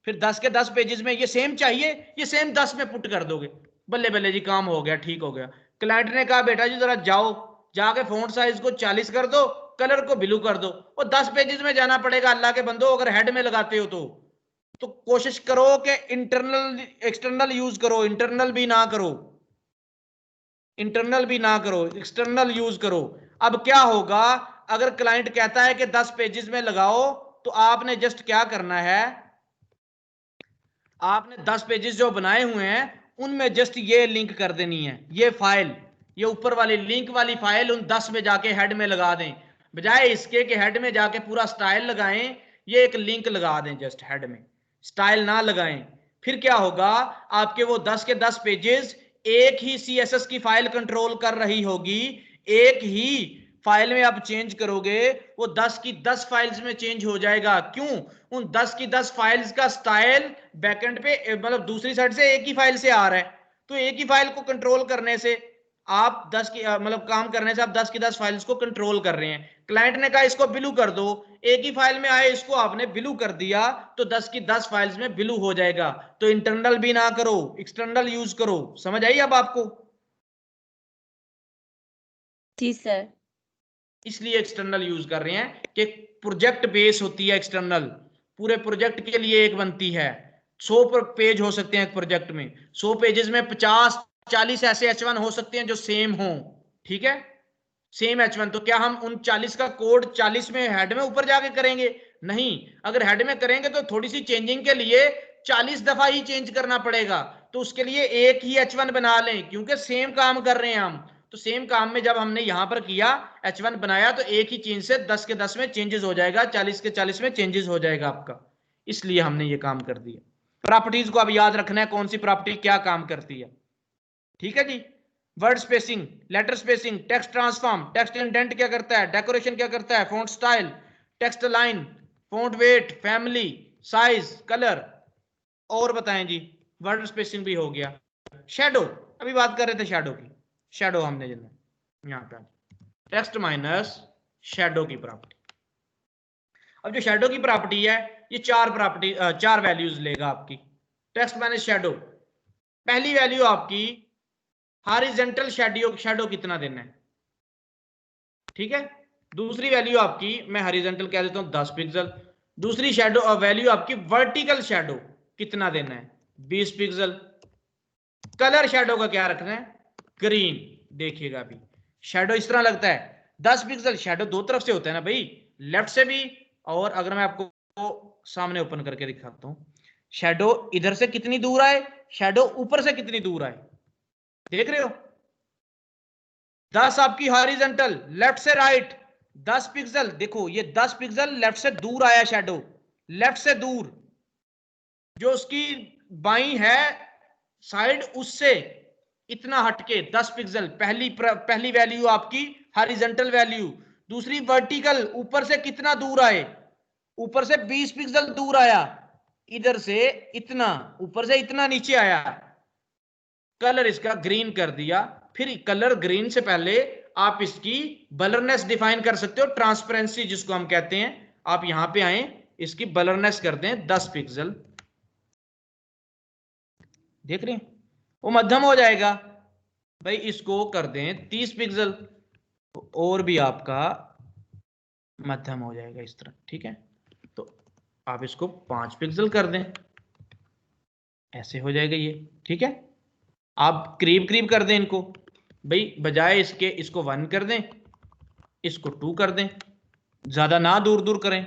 फिर 10 के 10 पेजेस में ये सेम चाहिए, ये सेम 10 में पुट कर दोगे, बल्ले बल्ले जी काम हो गया, ठीक हो गया। क्लाइंट ने कहा बेटा जी जरा जाओ, जाके फॉन्ट साइज को 40 कर दो, कलर को ब्लू कर दो, और 10 पेजेस में जाना पड़ेगा अल्लाह के बंदो अगर हेड में लगाते हो तो कोशिश करो कि इंटरनल एक्सटर्नल यूज करो, इंटरनल भी ना करो, इंटरनल भी ना करो, एक्सटर्नल यूज करो। अब क्या होगा, अगर क्लाइंट कहता है कि 10 पेजेस में लगाओ, तो आपने जस्ट क्या करना है, आपने 10 पेजेस जो बनाए हुए हैं उनमें जस्ट ये लिंक कर देनी है, ये फाइल, ये ऊपर वाली लिंक वाली फाइल उन 10 में जाके हेड में लगा दें, बजाय इसके कि हेड में जाके पूरा स्टाइल लगाएं, ये एक लिंक लगा दें जस्ट हेड में, स्टाइल ना लगाएं। फिर क्या होगा, आपके वो 10 के 10 पेजेस एक ही CSS की फाइल कंट्रोल कर रही होगी, एक ही फाइल में आप चेंज करोगे, वो 10 की 10 फाइल्स में चेंज हो जाएगा। क्यों? उन 10 की 10 फाइल्स का स्टाइल बैकएंड पे मतलब दूसरी साइड से एक ही फाइल से आ रहा है, तो एक ही फाइल को कंट्रोल करने से आप 10 की मतलब काम करने से आप 10 की 10 फाइल्स को कंट्रोल कर रहे हैं। क्लाइंट ने कहा इसको ब्लू कर दो, एक ही फाइल में आए, इसको आपने ब्लू कर दिया, तो 10 की 10 फाइल्स में ब्लू हो जाएगा। तो इंटरनल भी ना करो, एक्सटर्नल यूज करो। समझ आई अब आपको? जी सर। इसलिए एक्सटर्नल यूज कर रहे हैं कि प्रोजेक्ट बेस होती है एक्सटर्नल, पूरे प्रोजेक्ट के लिए एक बनती है। 100 पेज हो सकते हैं एक प्रोजेक्ट में, 100 पेजेस में 50-40 ऐसे H1 हो सकते हैं जो सेम हो, ठीक है, सेम H1। तो क्या हम उन 40 का कोड 40 में हेड में ऊपर जाके करेंगे? नहीं, अगर हेड में करेंगे तो थोड़ी सी चेंजिंग के लिए 40 दफा ही चेंज करना पड़ेगा, तो उसके लिए एक ही H1 बना लें, क्योंकि सेम काम कर रहे हैं हम। तो सेम काम में जब हमने यहां पर किया H1 बनाया, तो एक ही चेंज से 10 के 10 में चेंजेस हो जाएगा, 40 के 40 में चेंजेस हो जाएगा आपका। इसलिए हमने ये काम कर दिया। प्रॉपर्टीज को अब याद रखना है, कौन सी प्रॉपर्टी क्या काम करती है, ठीक है जी। Word spacing, letter spacing, text transform, text indent क्या करता है, डेकोरेशन क्या करता है, font style, text line, font weight, family, size, colour, और बताएं जी। वर्ड स्पेसिंग भी हो गया। शैडो, अभी बात कर रहे थे शैडो की, शैडो हमने जितना यहाँ पे टेक्स्ट माइनस शैडो की प्रॉपर्टी। अब जो शैडो की प्रॉपर्टी है, ये चार वैल्यूज लेगा आपकी। टेक्स्ट माइनस शैडो, पहली वैल्यू आपकी हॉरिजॉन्टल शैडो कितना देना है, ठीक है। दूसरी वैल्यू आपकी, मैं हॉरिजॉन्टल कह देता हूं 10 पिक्सल। दूसरी शैडो वैल्यू आपकी वर्टिकल शैडो कितना देना है, 20 पिक्सल। कलर शैडो का क्या रखना है, ग्रीन। देखिएगा अभी शैडो इस तरह लगता है, 10 पिक्सल शैडो दो तरफ से होता है ना भाई, लेफ्ट से भी, और अगर मैं आपको सामने ओपन करके दिखाता हूं, शैडो इधर से कितनी दूर आए, शैडो ऊपर से कितनी दूर आए, देख रहे हो। 10 आपकी हॉरिजॉन्टल, लेफ्ट से राइट 10 पिक्सल, देखो ये 10 पिक्सल लेफ्ट से दूर आया शैडो, लेफ्ट से दूर, जो उसकी बाई है साइड उससे इतना हटके 10 पिक्सल। पहली वैल्यू आपकी हॉरिजॉन्टल वैल्यू। दूसरी वर्टिकल, ऊपर से कितना दूर आए, ऊपर से 20 पिक्सल दूर आया, इधर से इतना, ऊपर से इतना नीचे आया। कलर इसका ग्रीन कर दिया। फिर कलर ग्रीन से पहले आप इसकी ब्लरनेस डिफाइन कर सकते हो, ट्रांसपेरेंसी जिसको हम कहते हैं। आप यहां पे आए, इसकी ब्लरनेस कर दें 10 पिक्सल, देख रहे हैं वो मध्यम हो जाएगा। भाई इसको कर दें 30 पिक्सल, तो और भी आपका मध्यम हो जाएगा इस तरह, ठीक है। तो आप इसको 5 पिक्सल कर दें, ऐसे हो जाएगा ये, ठीक है। आप करीब करीब कर दें इनको, भाई बजाय इसके इसको 1 कर दें, इसको 2 कर दें, ज्यादा ना दूर दूर करें,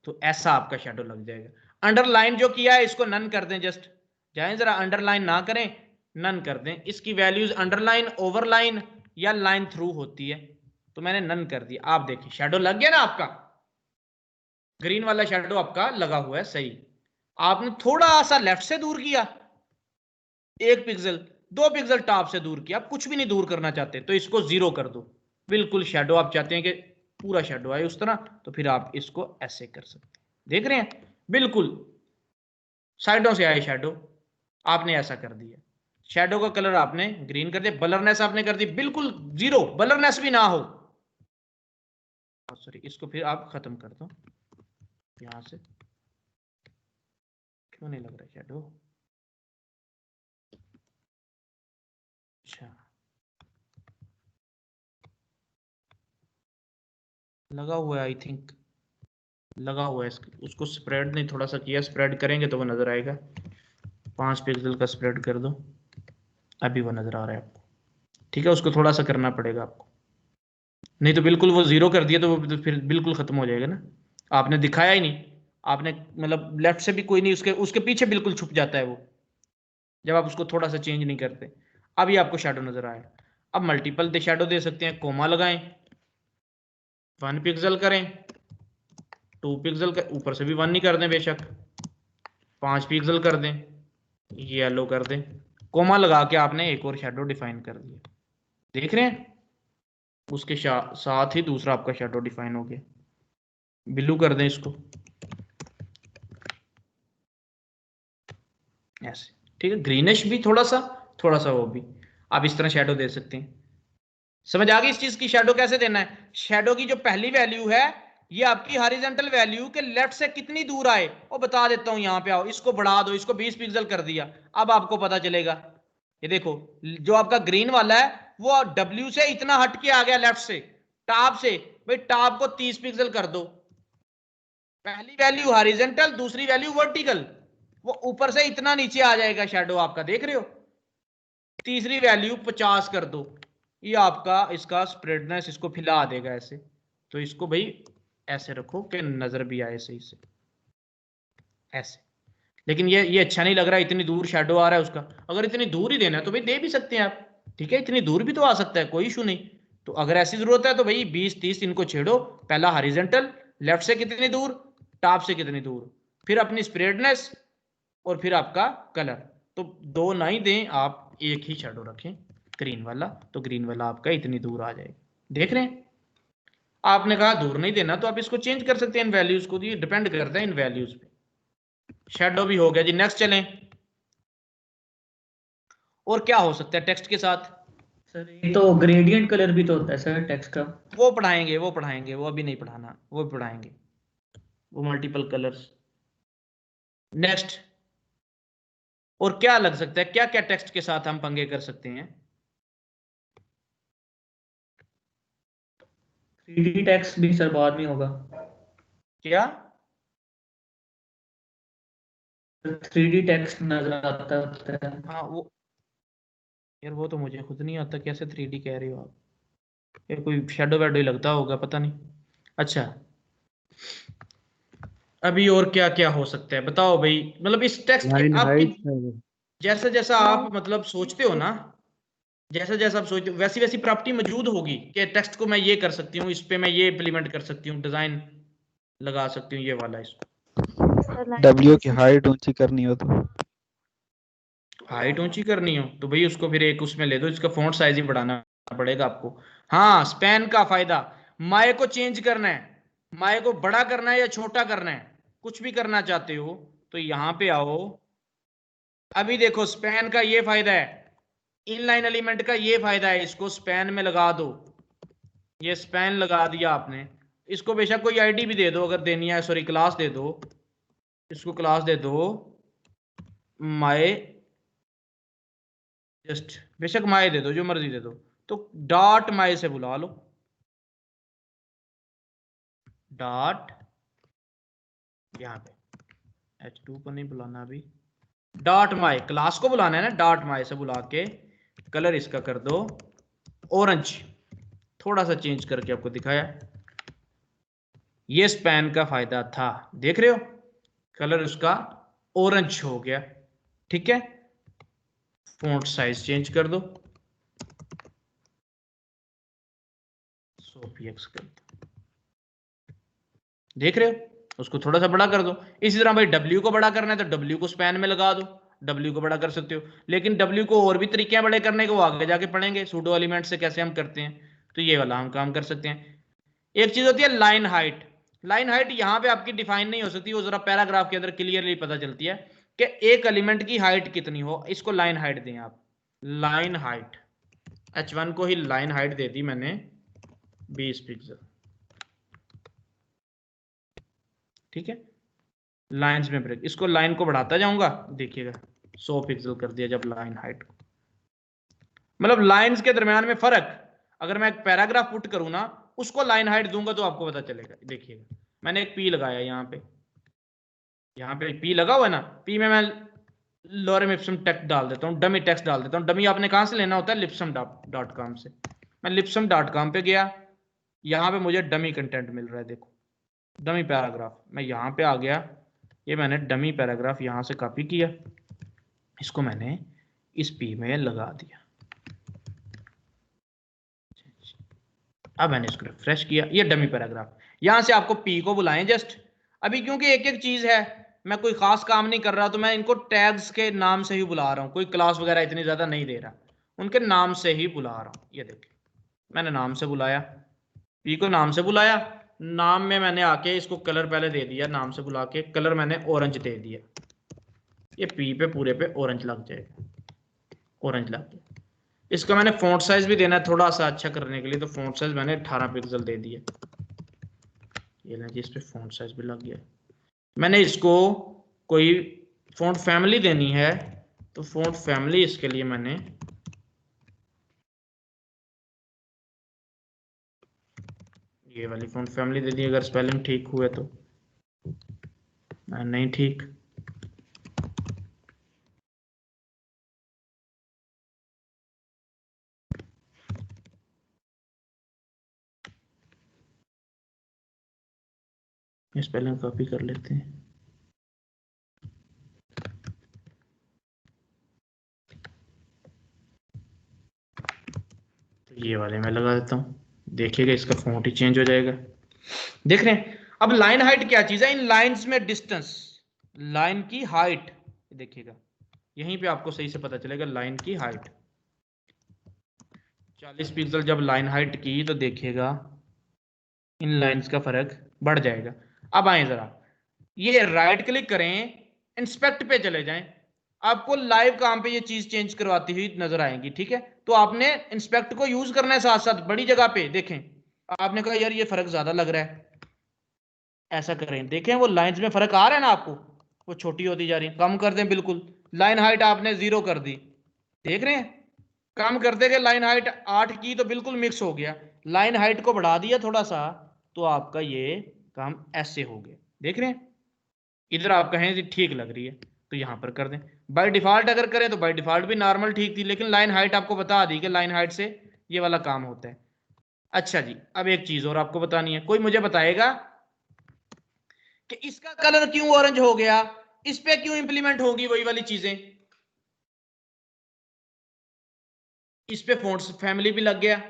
तो ऐसा आपका शैडो लग जाएगा। अंडरलाइन जो किया है इसको नन कर दें, जस्ट जाएं जरा, अंडरलाइन ना करें, नन कर दें। इसकी वैल्यूज अंडरलाइन, ओवरलाइन या लाइन थ्रू होती है, तो मैंने नन कर दिया। आप देखिए शैडो लग गया ना आपका, ग्रीन वाला शैडो आपका लगा हुआ है, सही। आपने थोड़ा सा लेफ्ट से दूर किया 1 पिक्सल, 2 पिक्सल टॉप से दूर किया, आप कुछ भी नहीं दूर करना चाहते तो इसको 0 कर दो। बिल्कुल शैडो आप चाहते हैं कि पूरा शैडो आए उस तरह, तो फिर आप इसको ऐसे कर सकते हैं। देख रहे हैं, बिल्कुल साइडों से आए शैडो, आपने ऐसा कर दिया। शैडो का कलर आपने ग्रीन कर दिया, ब्लरनेस आपने कर दी बिल्कुल 0, ब्लरनेस भी ना हो। सॉरी, इसको फिर आप खत्म कर दो यहां से। क्यों नहीं लग रहा शैडो? अच्छा, लगा हुआ है, आई थिंक लगा हुआ है। उसको स्प्रेड नहीं थोड़ा सा किया, स्प्रेड करेंगे तो वो नजर आएगा। 5 पिक्सल का स्प्रेड कर दो, अभी वो नजर आ रहा है आपको, ठीक है। उसको थोड़ा सा करना पड़ेगा आपको, नहीं तो बिल्कुल वो 0 कर दिया तो वो तो फिर बिल्कुल खत्म हो जाएगा ना। आपने दिखाया ही नहीं, आपने मतलब लेफ्ट से भी कोई नहीं, उसके उसके पीछे बिल्कुल छुप जाता है वो, जब आप उसको थोड़ा सा चेंज नहीं करते। अभी आपको शैडो नजर आया। अब मल्टीपल दे शैडो दे सकते हैं, कोमा लगाएं, 1 पिक्सल करें, 2 पिक्सल का, ऊपर से भी 1 नहीं कर दें बेशक, 5 पिक्सल कर दें, ये येलो कर दें, कोमा लगा के आपने एक और शैडो डिफाइन कर दिया। देख रहे हैं, उसके साथ ही दूसरा आपका शैडो डिफाइन हो गया। ब्लू कर दें इसको ऐसे, ठीक है। ग्रीनिश भी थोड़ा सा वो भी आप इस तरह शैडो दे सकते हैं। समझ आ गई इस चीज की, शैडो कैसे देना है? शैडो की जो पहली वैल्यू है ये आपकी हॉरिजॉन्टल वैल्यू के लेफ्ट से कितनी दूर आए वो बता देता हूं। यहां पे आओ, इसको बढ़ा दो, इसको 20 पिक्सल कर दिया, अब आपको पता चलेगा। ये देखो, जो आपका ग्रीन वाला है वो W से इतना हट के आ गया, लेफ्ट से, टॉप से। भाई टॉप को 30 पिक्सल कर दो, पहली वैल्यू हॉरिजॉन्टल, दूसरी वैल्यू वर्टिकल, वो ऊपर से इतना नीचे आ जाएगा शैडो आपका, देख रहे हो। तीसरी वैल्यू 50 कर दो, ये आपका इसका स्प्रेडनेस इसको फैला देगा ऐसे। तो इसको भाई ऐसे रखो कि नजर भी आए सही से, ऐसे। लेकिन ये अच्छा नहीं लग रहा, इतनी दूर शैडो आ रहा है उसका। अगर इतनी दूर ही देना है तो भाई दे भी सकते हैं आप, ठीक है, इतनी दूर भी तो आ सकता है, कोई इशू नहीं। तो अगर ऐसी जरूरत है तो भाई 20-30 इनको छेड़ो, पहला हॉरिजॉन्टल, लेफ्ट से कितनी दूर, टॉप से कितनी दूर, फिर अपनी स्प्रेडनेस, और फिर आपका कलर। तो 2 ना ही दें आप, एक ही शैडो रखें ग्रीन वाला, तो ग्रीन वाला आपका इतनी दूर आ जाएगा। देख रहे हैं, आपने कहा दूर नहीं देना तो आप इसको चेंज कर सकते हैं इन वैल्यूज को, ये डिपेंड करता है इन वैल्यूज पे। शैडो भी हो गया जी, नेक्स्ट चलें। और क्या हो सकता है टेक्स्ट के साथ? सर ये तो ग्रेडियंट कलर भी तो होता है सर टेक्स्ट का। वो पढ़ाएंगे, वो अभी नहीं पढ़ाना, वो पढ़ाएंगे, वो मल्टीपल कलर्स नेक्स्ट। और क्या लग सकता है, क्या क्या टेक्स्ट के साथ हम पंगे कर सकते हैं? 3D टेक्स्ट भी सर बाद में होगा। क्या 3D टेक्स्ट नजर आता है। हाँ वो, यार वो तो मुझे खुद नहीं आता, कैसे 3D कह रहे हो आप? ये कोई शैडो वैडो ही लगता होगा, पता नहीं। अच्छा, अभी और क्या क्या हो सकता है बताओ भाई, मतलब इस टेक्स्ट के लाइन आपकी हाइट है वो। जैसा जैसा आप मतलब सोचते हो ना, जैसा जैसा आप सोचते हो वैसी वैसी प्रॉपर्टी मौजूद होगी कि टेक्स्ट को मैं ये कर सकती हूँ, इस पे मैं ये इम्प्लीमेंट कर सकती हूँ, डिजाइन लगा सकती हूँ, ये वाला इसको। W की हाइट ऊंची करनी हो तो हाइट ऊंची करनी हो तो भाई उसको फिर एक उसमें ले दो, इसका फॉन्ट साइज ही बढ़ाना पड़ेगा आपको। हाँ, स्पैन का फायदा, माए को चेंज करना है, माए को बड़ा करना है या छोटा करना है, कुछ भी करना चाहते हो तो यहां पे आओ। अभी देखो स्पैन का ये फायदा है, इनलाइन एलिमेंट का ये फायदा है, इसको स्पैन में लगा दो, ये स्पैन लगा दिया आपने। इसको बेशक कोई आईडी भी दे दो अगर देनी है, सॉरी क्लास दे दो, इसको क्लास दे दो माए, जस्ट बेशक माए दे दो, जो मर्जी दे दो। तो डॉट माए से बुला लो, डॉट, यहाँ पे h2 को नहीं बुलाना अभी, डॉट माए क्लास को बुलाना है ना, डॉट माए से बुला के कलर इसका कर दो ऑरेंज, थोड़ा सा चेंज करके आपको दिखाया। ये स्पैन का फायदा था, देख रहे हो। कलर उसका ऑरेंज हो गया, ठीक है। फॉन्ट साइज चेंज कर दो, 100 px कर दो, देख रहे हो, उसको थोड़ा सा बड़ा कर दो। इसी तरह भाई W को बड़ा करना है तो W को स्पैन में लगा दो, W को बड़ा कर सकते हो। लेकिन W को और भी तरीके हैं बड़े करने के, वो आगे जाके पढ़ेंगे सूडो एलिमेंट से कैसे हम करते हैं, तो ये वाला हम काम कर सकते हैं। एक चीज होती है लाइन हाइट। लाइन हाइट यहाँ पे आपकी डिफाइन नहीं हो सकती, वो जरा पैराग्राफ के अंदर क्लियरली पता चलती है कि एक एलिमेंट की हाइट कितनी हो, इसको लाइन हाइट दें आप। लाइन हाइट H1 को ही लाइन हाइट दे दी मैंने 20 पिक्सल, ठीक है। लाइंस में ब्रेक, इसको लाइन को बढ़ाता जाऊंगा, देखिएगा 100 पिक्सल कर दिया जब लाइन हाइट को। मतलब लाइंस के दरमियान में फर्क, अगर मैं एक पैराग्राफ पुट करूं ना, उसको लाइन हाइट दूंगा तो आपको पता चलेगा। देखिएगा मैंने एक पी लगाया यहाँ पे पी लगा हुआ है ना, पी में मैं लॉरेम इप्सम टेक्स्ट डाल देता हूँ, डमी टेक्स्ट डाल देता हूँ। डमी आपने कहाँ से लेना होता है, lipsum.com से। मैं lipsum.com पे गया, यहाँ पे मुझे डमी कंटेंट मिल रहा है, देखो डमी पैराग्राफ। मैं यहाँ पे आ गया, ये मैंने डमी पैराग्राफ यहाँ से कॉपी किया, इसको मैंने इस पी में लगा दिया। अब मैंने इसको रिफ्रेश किया, ये डमी पैराग्राफ। यहाँ से आपको पी को बुलाएं जस्ट। अभी क्योंकि एक एक चीज है, मैं कोई खास काम नहीं कर रहा, तो मैं इनको टैग्स के नाम से ही बुला रहा हूँ, कोई क्लास वगैरह इतनी ज्यादा नहीं दे रहा, उनके नाम से ही बुला रहा हूँ। ये देखिए मैंने नाम से बुलाया, पी को नाम से बुलाया, नाम में मैंने आके इसको कलर पहले दे दिया, नाम से बुला के कलर मैंने ऑरेंज दे दिया। ये पी पे पूरे पे ऑरेंज लग जाएगा, ऑरेंज लग गया। इसका मैंने फॉन्ट साइज भी देना है थोड़ा सा अच्छा करने के लिए, तो फॉन्ट साइज मैंने 18 पिक्सल दे दिया। ये ना जी, इस पे फॉन्ट साइज भी लग गया। मैंने इसको कोई फॉन्ट फैमिली देनी है, तो फॉन्ट फैमिली इसके लिए मैंने ये वाली फॉन्ट फैमिली दे दी। अगर स्पेलिंग ठीक हुए तो, नहीं ठीक, स्पेलिंग कॉपी कर लेते हैं। तो ये वाले मैं लगा देता हूँ, देखिएगा इसका फॉन्ट ही चेंज हो जाएगा। देख रहे हैं। अब लाइन हाइट क्या चीज है, इन लाइंस में डिस्टेंस, लाइन की हाइट, देखिएगा यहीं पे आपको सही से पता चलेगा। लाइन की हाइट 40 पिक्सल जब लाइन हाइट की, तो देखिएगा इन लाइंस का फर्क बढ़ जाएगा। अब आए जरा, ये राइट क्लिक करें, इंस्पेक्ट पे चले जाएं, आपको लाइव काम पे ये चीज चेंज करवाती हुई नजर आएगी, ठीक है। तो आपने इंस्पेक्ट को यूज करना है साथ साथ, बड़ी जगह पे देखें। आपने कहा यार ये फर्क ज्यादा लग रहा है, ऐसा करें, देखें वो लाइंस में फर्क आ रहा है ना आपको, वो छोटी होती जा रही है, कम कर दें बिल्कुल। लाइन हाइट आपने 0 कर दी, देख रहे हैं, कम करते गए, लाइन हाइट 8 की तो बिल्कुल मिक्स हो गया। लाइन हाइट को बढ़ा दिया थोड़ा सा, तो आपका ये काम ऐसे हो गया, देख रहे हैं। इधर आप कहें ठीक लग रही है तो यहां पर कर दें। बाय डिफॉल्ट अगर करें तो बाय डिफॉल्ट भी नॉर्मल ठीक थी, लेकिन लाइन हाइट आपको बता दी कि लाइन हाइट से ये वाला काम होता है। अच्छा जी, अब एक चीज और आपको बतानी है, कोई मुझे बताएगा कि इसका कलर क्यों ऑरेंज हो गया, इस पे क्यों इंप्लीमेंट होगी वही वाली चीजें, इस पे फॉन्ट्स फैमिली भी लग गया,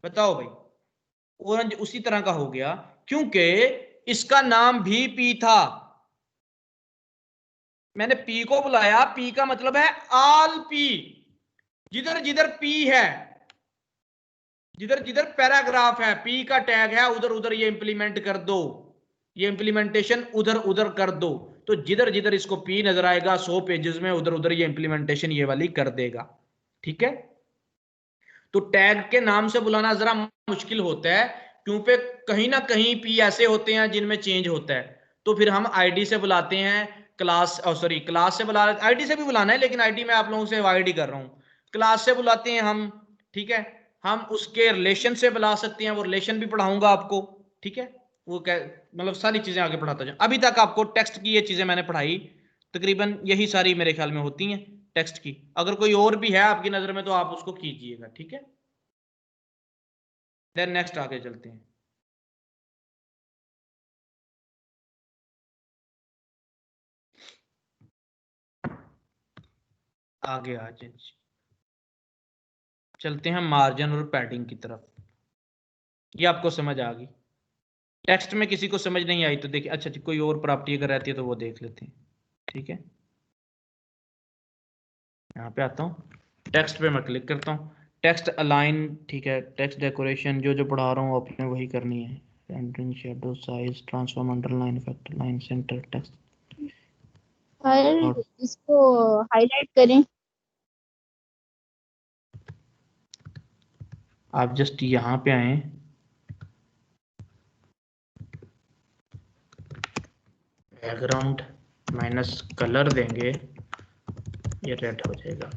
बताओ भाई। ऑरेंज उसी तरह का हो गया क्योंकि इसका नाम भी पी था, मैंने पी को बुलाया, पी का मतलब है ऑल पी, जिधर जिधर पी है, जिधर जिधर पैराग्राफ है, पी का टैग है, उधर उधर ये इंप्लीमेंट कर दो, ये इंप्लीमेंटेशन उधर उधर कर दो। तो जिधर जिधर इसको पी नजर आएगा 100 पेजेस में, उधर उधर ये इंप्लीमेंटेशन ये वाली कर देगा, ठीक है। तो टैग के नाम से बुलाना जरा मुश्किल होता है, क्योंकि कहीं ना कहीं पी ऐसे होते हैं जिनमें चेंज होता है, तो फिर हम आईडी से बुलाते हैं, क्लास सॉरी क्लास से बुला, आईडी से भी बुलाना है लेकिन आईडी मैं आप लोगों से अवॉइड ही कर रहा हूँ, क्लास से बुलाते हैं हम, ठीक है। हम उसके रिलेशन से बुला सकते हैं, वो रिलेशन भी पढ़ाऊंगा आपको, ठीक है। वो मतलब सारी चीजें आगे पढ़ाता जाऊँ। अभी तक आपको टेक्स्ट की ये चीजें मैंने पढ़ाई, तकरीबन यही सारी मेरे ख्याल में होती हैं टेक्स्ट की। अगर कोई और भी है आपकी नजर में तो आप उसको कीजिएगा, ठीक है। देन नेक्स्ट आगे चलते हैं। आगे आ जाए। चलते हैं मार्जिन और पैडिंग की तरफ। ये आपको समझ आ गई। टेक्स्ट में किसी को समझ नहीं आई तो देखिए, अच्छा कोई और प्रॉपर्टी अगर रहती है तो वो देख लेते हैं। ठीक है, यहाँ पे आता हूँ, टेक्स्ट पे मैं क्लिक करता हूँ, टेक्स्ट अलाइन, ठीक है, टेक्स्ट डेकोरेशन जो जो पढ़ा रहा हूँ आपने वही करनी है। Rendering, shadow, size, transform, underline, effect, line, centre, text. Sir इसको हाईलाइट करें। आप जस्ट यहाँ पे आए, बैकग्राउंड माइनस कलर देंगे, ये रेड हो जाएगा,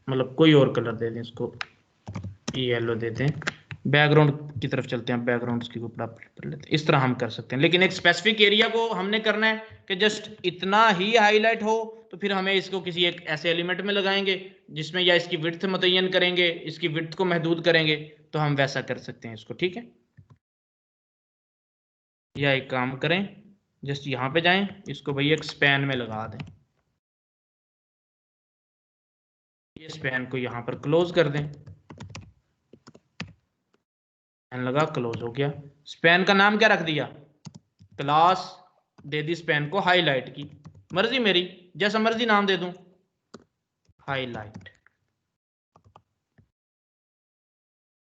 मतलब कोई और कलर दे दें इसको, येलो दे दें। बैकग्राउंड की तरफ चलते हैं, बैकग्राउंड की प्रॉपर्टी कर लेते हैं। इस तरह हम कर सकते हैं, लेकिन एक स्पेसिफिक एरिया को हमने करना है कि जस्ट इतना ही हाईलाइट हो, तो फिर हमें इसको किसी एक ऐसे एलिमेंट में लगाएंगे जिसमें या इसकी विड्थ मुतय्यन करेंगे, इसकी विड्थ को महदूद करेंगे, तो हम वैसा कर सकते हैं इसको। ठीक है, या एक काम करें, जस्ट यहाँ पे जाएं, इसको भैया एक स्पैन में लगा दें, ये स्पैन को यहाँ पर क्लोज कर दें, स्पैन लगा, क्लोज हो गया। स्पैन का नाम क्या रख दिया, क्लास, दे दी स्पैन को हाईलाइट की, मर्जी मेरी, जैसा मर्जी नाम दे दूं, हाईलाइट।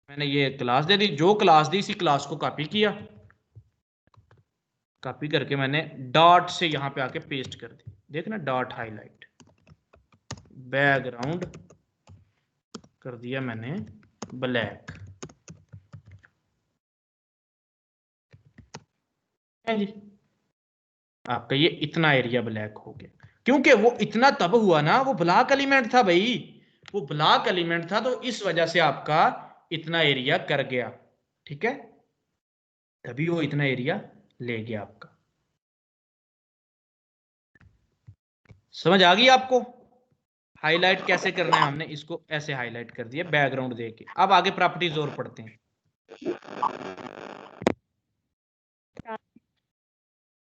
मैंने ये क्लास दे दी, जो क्लास दी इसी क्लास को कॉपी किया, कॉपी करके मैंने डॉट से यहां पे आके पेस्ट कर दी, देखना डॉट हाईलाइट। बैकग्राउंड कर दिया मैंने ब्लैक जी, आपका ये इतना एरिया ब्लैक हो गया, क्योंकि वो इतना तब हुआ ना, वो ब्लॉक एलिमेंट था भाई, वो ब्लॉक एलिमेंट था, तो इस वजह से आपका इतना एरिया कर गया। ठीक है, तभी वो इतना एरिया ले गया आपका। समझ आ गई आपको हाईलाइट कैसे करना है? हमने इसको ऐसे हाईलाइट कर दिया बैकग्राउंड देके। अब आगे प्रॉपर्टीज और पढ़ते हैं,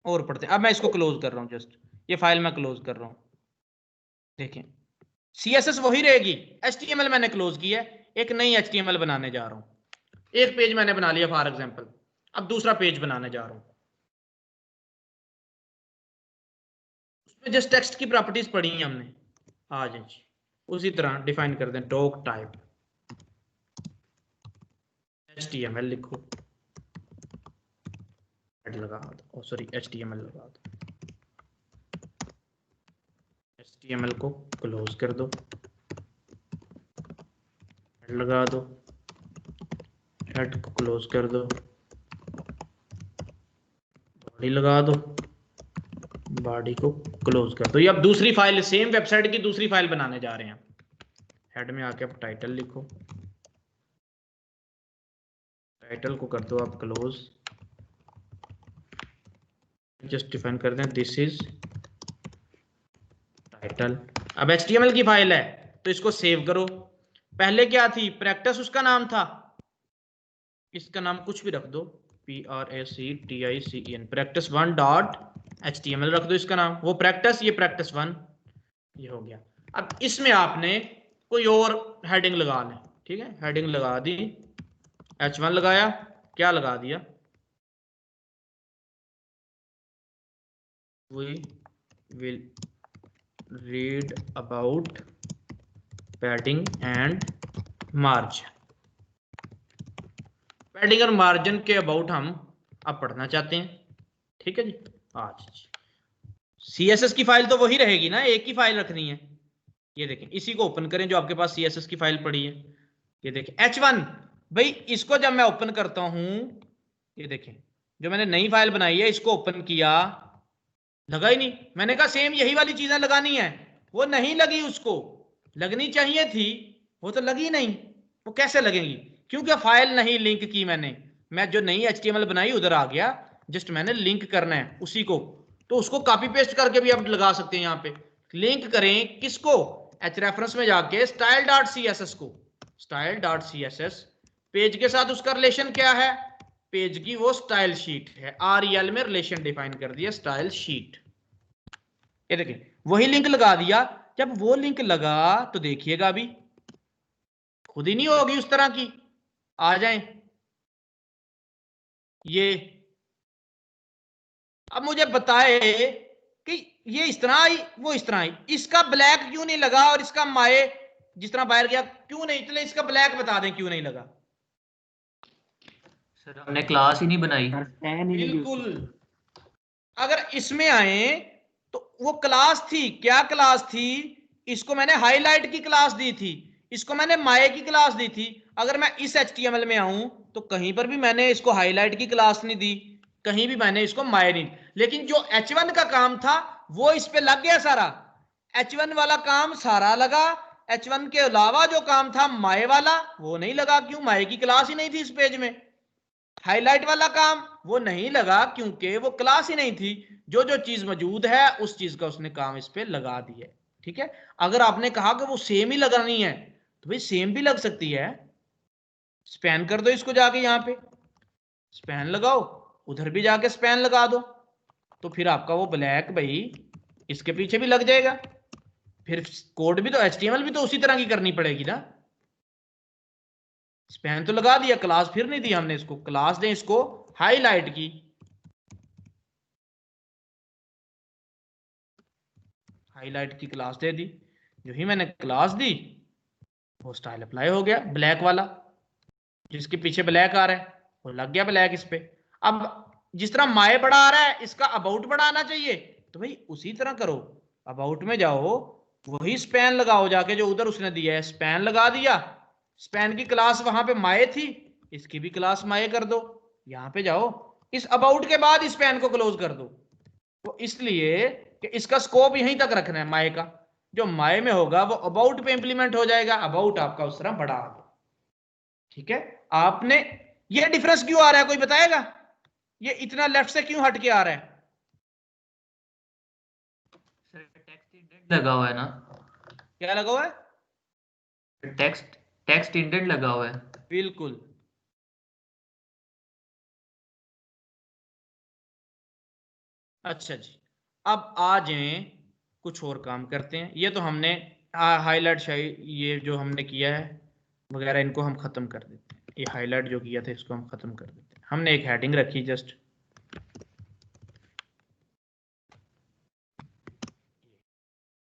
और पढ़ते हैं। अब मैं इसको क्लोज कर रहा हूं, जस्ट ये फाइल मैं क्लोज कर रहा हूं। देखें CSS वही रहेगी, HTML मैंने क्लोज किया है, एक नई HTML बनाने जा रहा हूं। एक पेज मैंने बना लिया फॉर एग्जांपल, अब दूसरा पेज बनाने जा रहा हूं, उसमें जस्ट टेक्स्ट की प्रॉपर्टीज पढ़ी है हमने, आ जाए उसी तरह डिफाइन कर दें, डॉक टाइप HTML लिखो, लगा दो, सॉरी HTML लगा दो, HTML को क्लोज कर दो, लगा दो, हेड को क्लोज कर दो, बॉडी लगा दो, बॉडी को क्लोज कर दो। ये अब दूसरी फाइल, सेम वेबसाइट की दूसरी फाइल बनाने जा रहे हैं। हेड में आके आप टाइटल लिखो, टाइटल को कर दो आप क्लोज, जस्ट डिफाइन कर दें दिस इज टाइटल। अब HTML की फाइल है तो इसको सेव करो। पहले क्या थी, प्रैक्टिस उसका नाम था, इसका नाम कुछ भी रख दो, PRACTICEN, practice1.html रख दो इसका नाम, वो प्रैक्टिस, ये practice1, ये हो गया। अब इसमें आपने कोई और हेडिंग लगा लें, ठीक है, हेडिंग लगा दी, H1 लगाया, क्या लगा दिया, we will read about padding and margin। Padding और मार्जिन के अबाउट हम अब पढ़ना चाहते हैं। ठीक है जी, आज CSS की फाइल तो वही रहेगी ना, एक ही फाइल रखनी है। ये देखें, इसी को ओपन करें जो आपके पास CSS की फाइल पड़ी है। ये देखें H1, भाई इसको जब मैं ओपन करता हूं, ये देखें जो मैंने नई फाइल बनाई है इसको ओपन किया, लगा ही नहीं। मैंने कहा सेम यही वाली चीजें लगानी है, वो नहीं लगी, उसको लगनी चाहिए थी, वो तो लगी नहीं। वो कैसे लगेंगी, क्योंकि फाइल नहीं लिंक की मैंने, मैं जो नई HTML बनाई उधर आ गया, जस्ट मैंने लिंक करना है उसी को, तो उसको कॉपी पेस्ट करके भी आप लगा सकते हैं। यहाँ पे लिंक करें किसको, hrefs में जाके style.css को, style.css पेज के साथ उसका रिलेशन क्या है, पेज की वो स्टाइल शीट है, REL में रिलेशन डिफाइन कर दिया स्टाइल शीट। ये देखिए वही लिंक लगा दिया, जब वो लिंक लगा तो देखिएगा अभी खुद ही नहीं होगी उस तरह की। आ जाएं ये, अब मुझे बताए कि ये इस तरह आई वो इस तरह आई, इसका ब्लैक क्यों नहीं लगा और इसका माए जिस तरह बाहर गया क्यों नहीं, चले इसका ब्लैक बता दें क्यों नहीं लगा। सर हमने क्लास ही नहीं बनाई। बिल्कुल, अगर इसमें आए तो वो क्लास थी, क्या क्लास थी, इसको मैंने हाईलाइट की क्लास दी थी, इसको मैंने माए की क्लास दी थी। अगर मैं इस HTML में आऊं तो कहीं पर भी मैंने इसको हाईलाइट की क्लास नहीं दी, कहीं भी मैंने इसको माए नहीं, लेकिन जो H1 का काम था वो इस पे लग गया सारा। H1 वाला काम सारा लगा, H1 के अलावा जो काम था माए वाला वो नहीं लगा। क्यों? माए की क्लास ही नहीं थी इस पेज में। हाईलाइट वाला काम वो नहीं लगा क्योंकि वो क्लास ही नहीं थी। जो जो चीज मौजूद है उस चीज का उसने काम इस पे लगा दिया। ठीक है, अगर आपने कहा कि वो सेम ही लगानी है तो भाई सेम भी लग सकती है, स्पैन कर दो इसको, जाके यहाँ पे स्पैन लगाओ, उधर भी जाके स्पैन लगा दो, तो फिर आपका वो ब्लैक भाई इसके पीछे भी लग जाएगा। फिर कोड भी तो HTML भी तो उसी तरह की करनी पड़ेगी ना। स्पैन तो लगा दिया, क्लास फिर नहीं दी हमने इसको, क्लास दें इसको हाईलाइट की, हाईलाइट की क्लास दे दी। जो ही मैंने क्लास दी वो स्टाइल अप्लाई हो गया, ब्लैक वाला जिसके पीछे ब्लैक आ रहा है वो लग गया ब्लैक इस पे। अब जिस तरह माए बड़ा आ रहा है इसका अबाउट बड़ा आना चाहिए, तो भाई उसी तरह करो, अबाउट में जाओ, वही स्पैन लगाओ जाके जो उधर उसने दिया है, स्पैन लगा दिया, स्पैन की क्लास वहां पे माए थी, इसकी भी क्लास माए कर दो, यहां पे जाओ, इस अबाउट के बाद इस स्पैन को क्लोज कर दो। वो इसलिए कि इसका स्कोप यहीं तक रखना है माए का, जो माए में होगा वो अबाउट पे इंप्लीमेंट हो जाएगा, अबाउट आपका उस तरह बड़ा आ गया। ठीक है, आपने ये डिफरेंस क्यों आ रहा है कोई बताएगा, ये इतना लेफ्ट से क्यों हट के आ रहा है? सर टेक्स्ट इंडेंट लगा हुआ है ना, क्या लगा हुआ है? टेक्स्ट इंडेंट लगा हुआ है। बिल्कुल। अच्छा जी, अब आ जाएं कुछ और काम करते हैं। ये तो हमने हाईलाइट शाही ये जो हमने किया है वगैरह इनको हम खत्म कर देते हैं, ये हाईलाइट जो किया था इसको हम खत्म कर देते हैं। हमने एक हेडिंग रखी जस्ट,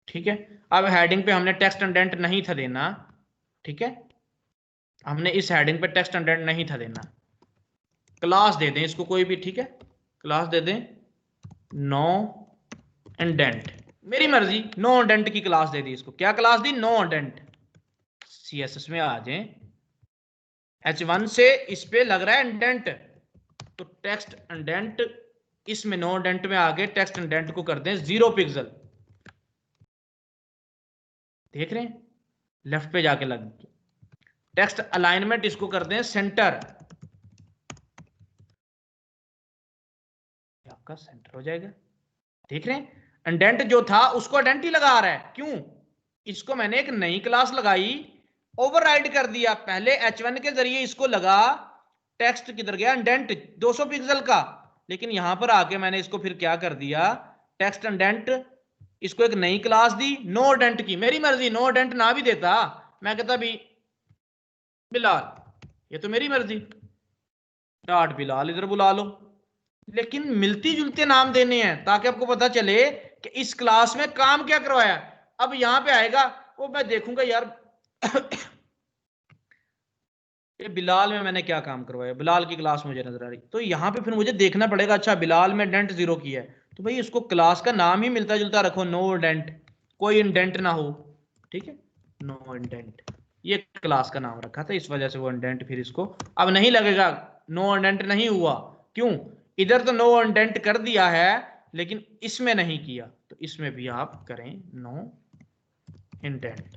ठीक है। अब हेडिंग पे हमने टेक्स्ट इंडेंट नहीं था देना, ठीक है, हमने इस हेडिंग पे टेक्स्ट इंडेंट नहीं था देना। क्लास दे दें इसको कोई भी, ठीक है, क्लास दे दें नो इंडेंट, मेरी मर्जी, नो इंडेंट की क्लास दे दी इसको। क्या क्लास दी? No indent. CSS में आ जाएं, H1 से इस पे लग रहा है इंडेंट, तो टेक्स्ट इंडेंट इसमें नो इंडेंट में आगे टेक्स्ट इंडेंट को कर दें 0 पिक्सल। देख रहे हैं, लेफ्ट पे जाके लग गया। टेक्स्ट अलाइनमेंट इसको कर दें सेंटर, आपका सेंटर हो जाएगा। देख रहे हैं, इंडेंट जो था उसको इंडेंट ही लगा रहा है। क्यों? इसको मैंने एक नई क्लास लगाई, ओवरराइड कर दिया। पहले H1 के जरिए इसको लगा, टेक्स्ट किधर गया? इंडेंट 200 पिक्सल का, लेकिन यहां पर आके मैंने इसको फिर क्या कर दिया, टेक्स्ट इंडेंट, इसको एक नई क्लास दी नो इंडेंट की। मेरी मर्जी, नो इंडेंट ना भी देता, मैं कहता भी बिलाल, ये तो मेरी मर्जी, डॉट बिलाल इधर बुला लो, लेकिन मिलती जुलते नाम देने हैं ताकि आपको पता चले कि इस क्लास में काम क्या करवाया। अब यहां पे आएगा वो मैं देखूंगा यार ये बिलाल में मैंने क्या काम करवाया, बिलाल की क्लास मुझे नजर आ रही, तो यहां पे फिर मुझे देखना पड़ेगा, अच्छा बिलाल में इंडेंट 0 किया है, तो भाई उसको क्लास का नाम ही मिलता जुलता रखो, नो इंडेंट, कोई इंडेंट ना हो, ठीक है, नो इंडेंट, ये क्लास का नाम रखा था, इस वजह से वो इंडेंट फिर इसको अब नहीं लगेगा, नो इंडेंट नहीं हुआ। क्यों? इधर तो नो इंडेंट कर दिया है लेकिन इसमें नहीं किया, तो इसमें भी आप करें नो इंडेंट।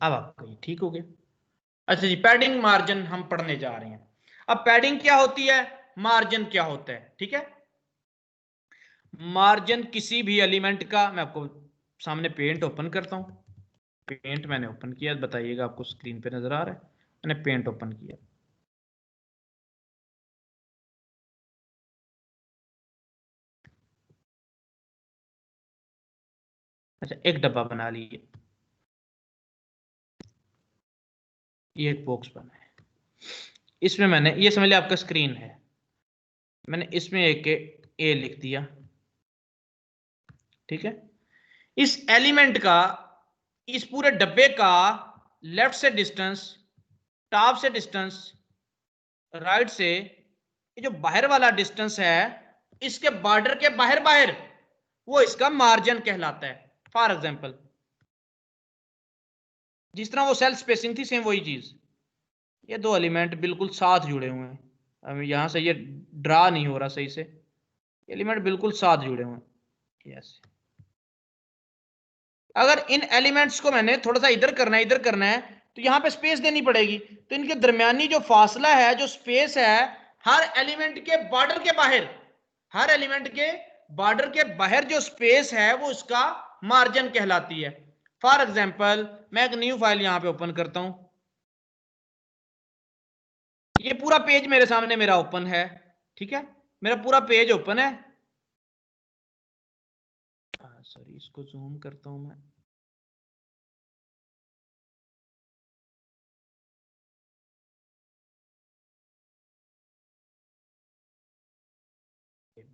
अब आपका ये ठीक हो गया। अच्छा जी, पैडिंग मार्जिन हम पढ़ने जा रहे हैं। अब पैडिंग क्या होती है, मार्जिन क्या होता है, ठीक है। मार्जिन किसी भी एलिमेंट का, मैं आपको सामने पेंट ओपन करता हूं, पेंट मैंने ओपन किया, बताइएगा आपको स्क्रीन पे नजर आ रहा है, मैंने पेंट ओपन किया। अच्छा, एक डब्बा बना लीजिए, ये एक बॉक्स बना है, इसमें मैंने, ये समझ लिया आपका स्क्रीन है, मैंने इसमें एक ए लिख दिया, ठीक है। इस एलिमेंट का, इस पूरे डब्बे का लेफ्ट से डिस्टेंस, टॉप से डिस्टेंस, राइट से, ये जो बाहर वाला डिस्टेंस है, इसके बॉर्डर के बाहर बाहर, वो इसका मार्जिन कहलाता है। फॉर एग्जांपल, जिस तरह वो सेल स्पेसिंग थी, सेम वही चीज, ये दो एलिमेंट बिल्कुल साथ जुड़े हुए हैं, अब यहां से ये ड्रा नहीं हो रहा सही से, एलिमेंट बिल्कुल साथ जुड़े हुए हैं, यस। अगर इन एलिमेंट्स को मैंने थोड़ा सा इधर करना है, इधर करना है, तो यहां पे स्पेस देनी पड़ेगी, तो इनके दरमियानी जो फासला है, जो स्पेस है, हर एलिमेंट के बॉर्डर के बाहर, हर एलिमेंट के बॉर्डर के बाहर जो स्पेस है, वो इसका मार्जिन कहलाती है। फॉर एग्जांपल, मैं एक न्यू फाइल यहां पे ओपन करता हूं, ये पूरा पेज मेरे सामने मेरा ओपन है, ठीक है, मेरा पूरा पेज ओपन है। सॉरी, इसको जूम करता हूं मैं,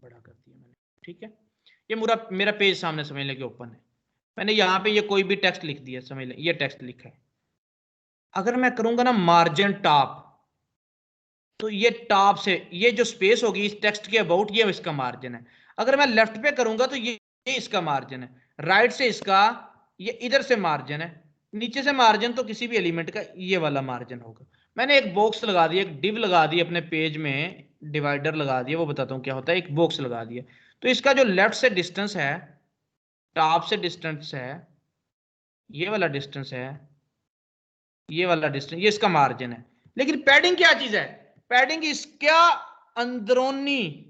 बड़ा कर दिया मैंने, ठीक है। ये मेरा पेज सामने समझ लें कि ओपन है, मैंने यहाँ पे ये कोई भी टेक्स्ट लिख दिया, समझ लें ये टेक्स्ट लिखा है। अगर मैं करूंगा ना मार्जिन टॉप, तो ये टॉप से ये जो स्पेस होगी इस टेक्स्ट के अबाउट, ये इसका मार्जिन है। अगर मैं लेफ्ट पे करूंगा तो ये इसका मार्जिन है, राइट से इसका, ये इधर से मार्जिन है, नीचे से मार्जिन तो किसी भी एलिमेंट का ये वाला मार्जिन होगा। मैंने एक बॉक्स लगा दिया, एक डिव लगा दी अपने पेज में, डिवाइडर लगा दिया, वो बताता हूँ क्या होता है, एक बॉक्स लगा दिया, तो इसका जो लेफ्ट से डिस्टेंस है, टॉप से डिस्टेंस है, ये वाला डिस्टेंस है, ये वाला डिस्टेंस, ये इसका मार्जिन है। लेकिन पैडिंग क्या चीज है, पैडिंग इसका अंदरूनी,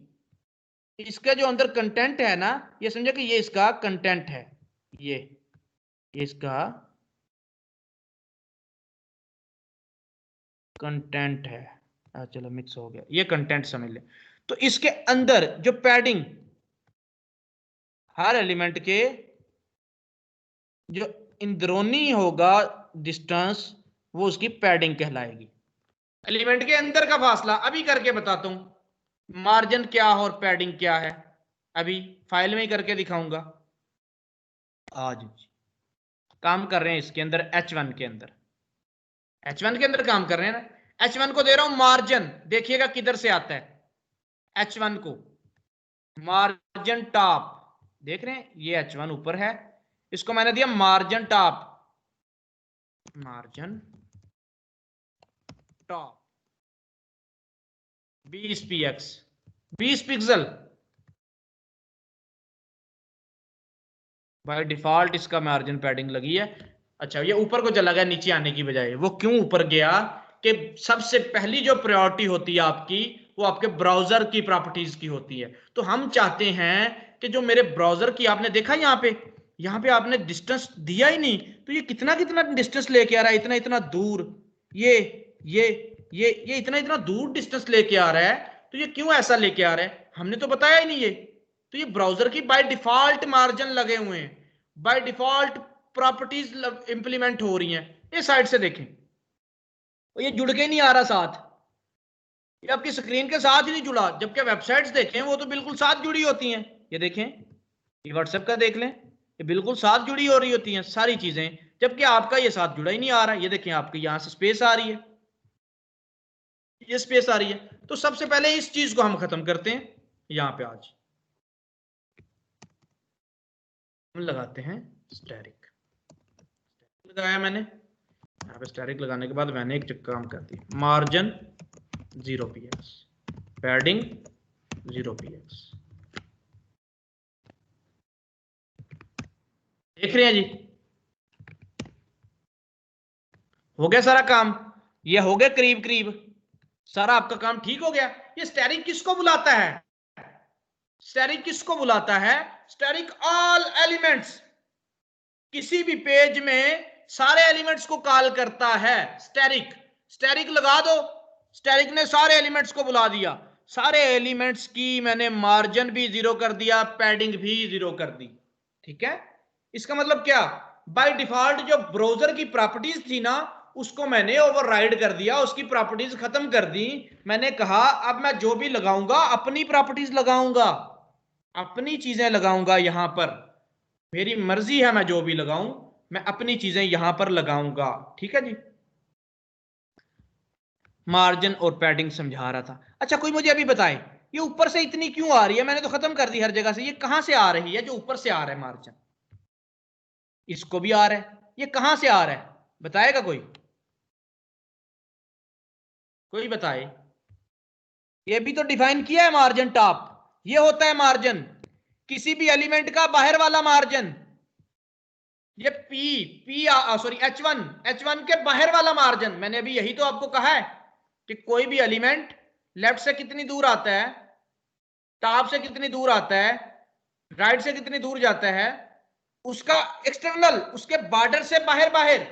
इसका जो अंदर कंटेंट है ना, ये समझो कि ये इसका कंटेंट है, ये इसका कंटेंट है, चलो मिक्स हो गया, ये कंटेंट समझ ले। तो इसके अंदर जो पैडिंग, हर एलिमेंट के जो अंदरूनी होगा डिस्टेंस, वो उसकी पैडिंग कहलाएगी। एलिमेंट के अंदर का फासला अभी करके बताता हूं, मार्जिन क्या है और पैडिंग क्या है, अभी फाइल में ही करके दिखाऊंगा। आज काम कर रहे हैं इसके अंदर, H1 के अंदर, H1 के अंदर काम कर रहे हैं ना। H1 को दे रहा हूं मार्जिन, देखिएगा किधर से आता है, H1 को मार्जिन टॉप, देख रहे हैं ये H1 ऊपर है, इसको मैंने दिया margin top, margin top 20 px, 20 pixel, by default इसका मार्जिन पैडिंग लगी है। अच्छा, ये ऊपर को चला गया नीचे आने की बजाय, वो क्यों ऊपर गया कि सबसे पहली जो प्रायोरिटी होती है आपकी, वो आपके ब्राउजर की प्रॉपर्टीज की होती है। तो हम चाहते हैं कि जो मेरे ब्राउजर की, आपने देखा यहाँ पे आपने डिस्टेंस दिया ही नहीं, तो ये कितना कितना डिस्टेंस लेके आ रहा है, इतना इतना दूर, ये इतना दूर डिस्टेंस लेके आ रहा है, तो ये क्यों ऐसा लेके आ रहा है, हमने तो बताया ही नहीं ये। तो ये ब्राउजर की बाय डिफॉल्ट मार्जिन लगे हुए हैं, बाय डिफॉल्ट प्रॉपर्टीज इंप्लीमेंट हो रही हैं। ये साइड से देखें, और ये जुड़ के नहीं आ रहा साथ, ये आपकी स्क्रीन के साथ ही नहीं जुड़ा, जबकि वेबसाइट्स देखें वो तो बिल्कुल साथ जुड़ी होती हैं। ये देखें, ये व्हाट्सएप का देख लें, ये बिल्कुल साथ जुड़ी हो रही होती हैं सारी चीजें, जबकि आपका ये साथ जुड़ा ही नहीं आ रहा है। ये देखें, आपके यहां से स्पेस आ रही है, ये स्पेस आ रही है। तो सबसे पहले इस चीज को हम खत्म करते हैं। यहां पे आज हम लगाते हैं स्टैटिक, लगाया मैंने, यहाँ पे स्टैटिक लगाने के बाद मैंने एक काम कर दी, मार्जिन 0 px, पैडिंग 0 px, देख रहे हैं जी, हो गया सारा काम, ये हो गया करीब करीब सारा आपका काम ठीक हो गया। ये स्टैटिक किसको बुलाता है, स्टैटिक किसको बुलाता है, स्टैटिक ऑल एलिमेंट्स, किसी भी पेज में सारे एलिमेंट्स को कॉल करता है स्टैटिक। स्टैटिक लगा दो, स्टैटिक ने सारे एलिमेंट्स को बुला दिया, सारे एलिमेंट्स की मैंने मार्जिन भी 0 कर दिया, पैडिंग भी 0 कर दी, ठीक है। इसका मतलब क्या, बाय डिफॉल्ट जो ब्राउजर की प्रॉपर्टीज थी ना उसको मैंने ओवरराइड कर दिया, उसकी प्रॉपर्टीज खत्म कर दी। मैंने कहा अब मैं जो भी लगाऊंगा अपनी प्रॉपर्टीज लगाऊंगा, अपनी चीजें लगाऊंगा, यहां पर मेरी मर्जी है, मैं जो भी लगाऊं मैं अपनी चीजें यहां पर लगाऊंगा। ठीक है जी, मार्जिन और पैडिंग समझा रहा था। अच्छा कोई मुझे अभी बताए ये ऊपर से इतनी क्यों आ रही है, मैंने तो खत्म कर दी हर जगह से, ये कहां से आ रही है जो ऊपर से आ रहा है मार्जिन, इसको भी आ रहा है, ये कहां से आ रहा है बताएगा कोई, कोई बताए। ये भी तो डिफाइन किया है मार्जिन टॉप, ये होता है मार्जिन किसी भी एलिमेंट का बाहर वाला मार्जिन, ये H1 के बाहर वाला मार्जिन। मैंने अभी यही तो आपको कहा है कि कोई भी एलिमेंट लेफ्ट से कितनी दूर आता है, टॉप से कितनी दूर आता है, राइट से कितनी दूर जाता है, उसका एक्सटर्नल, उसके बॉर्डर से बाहर बाहर,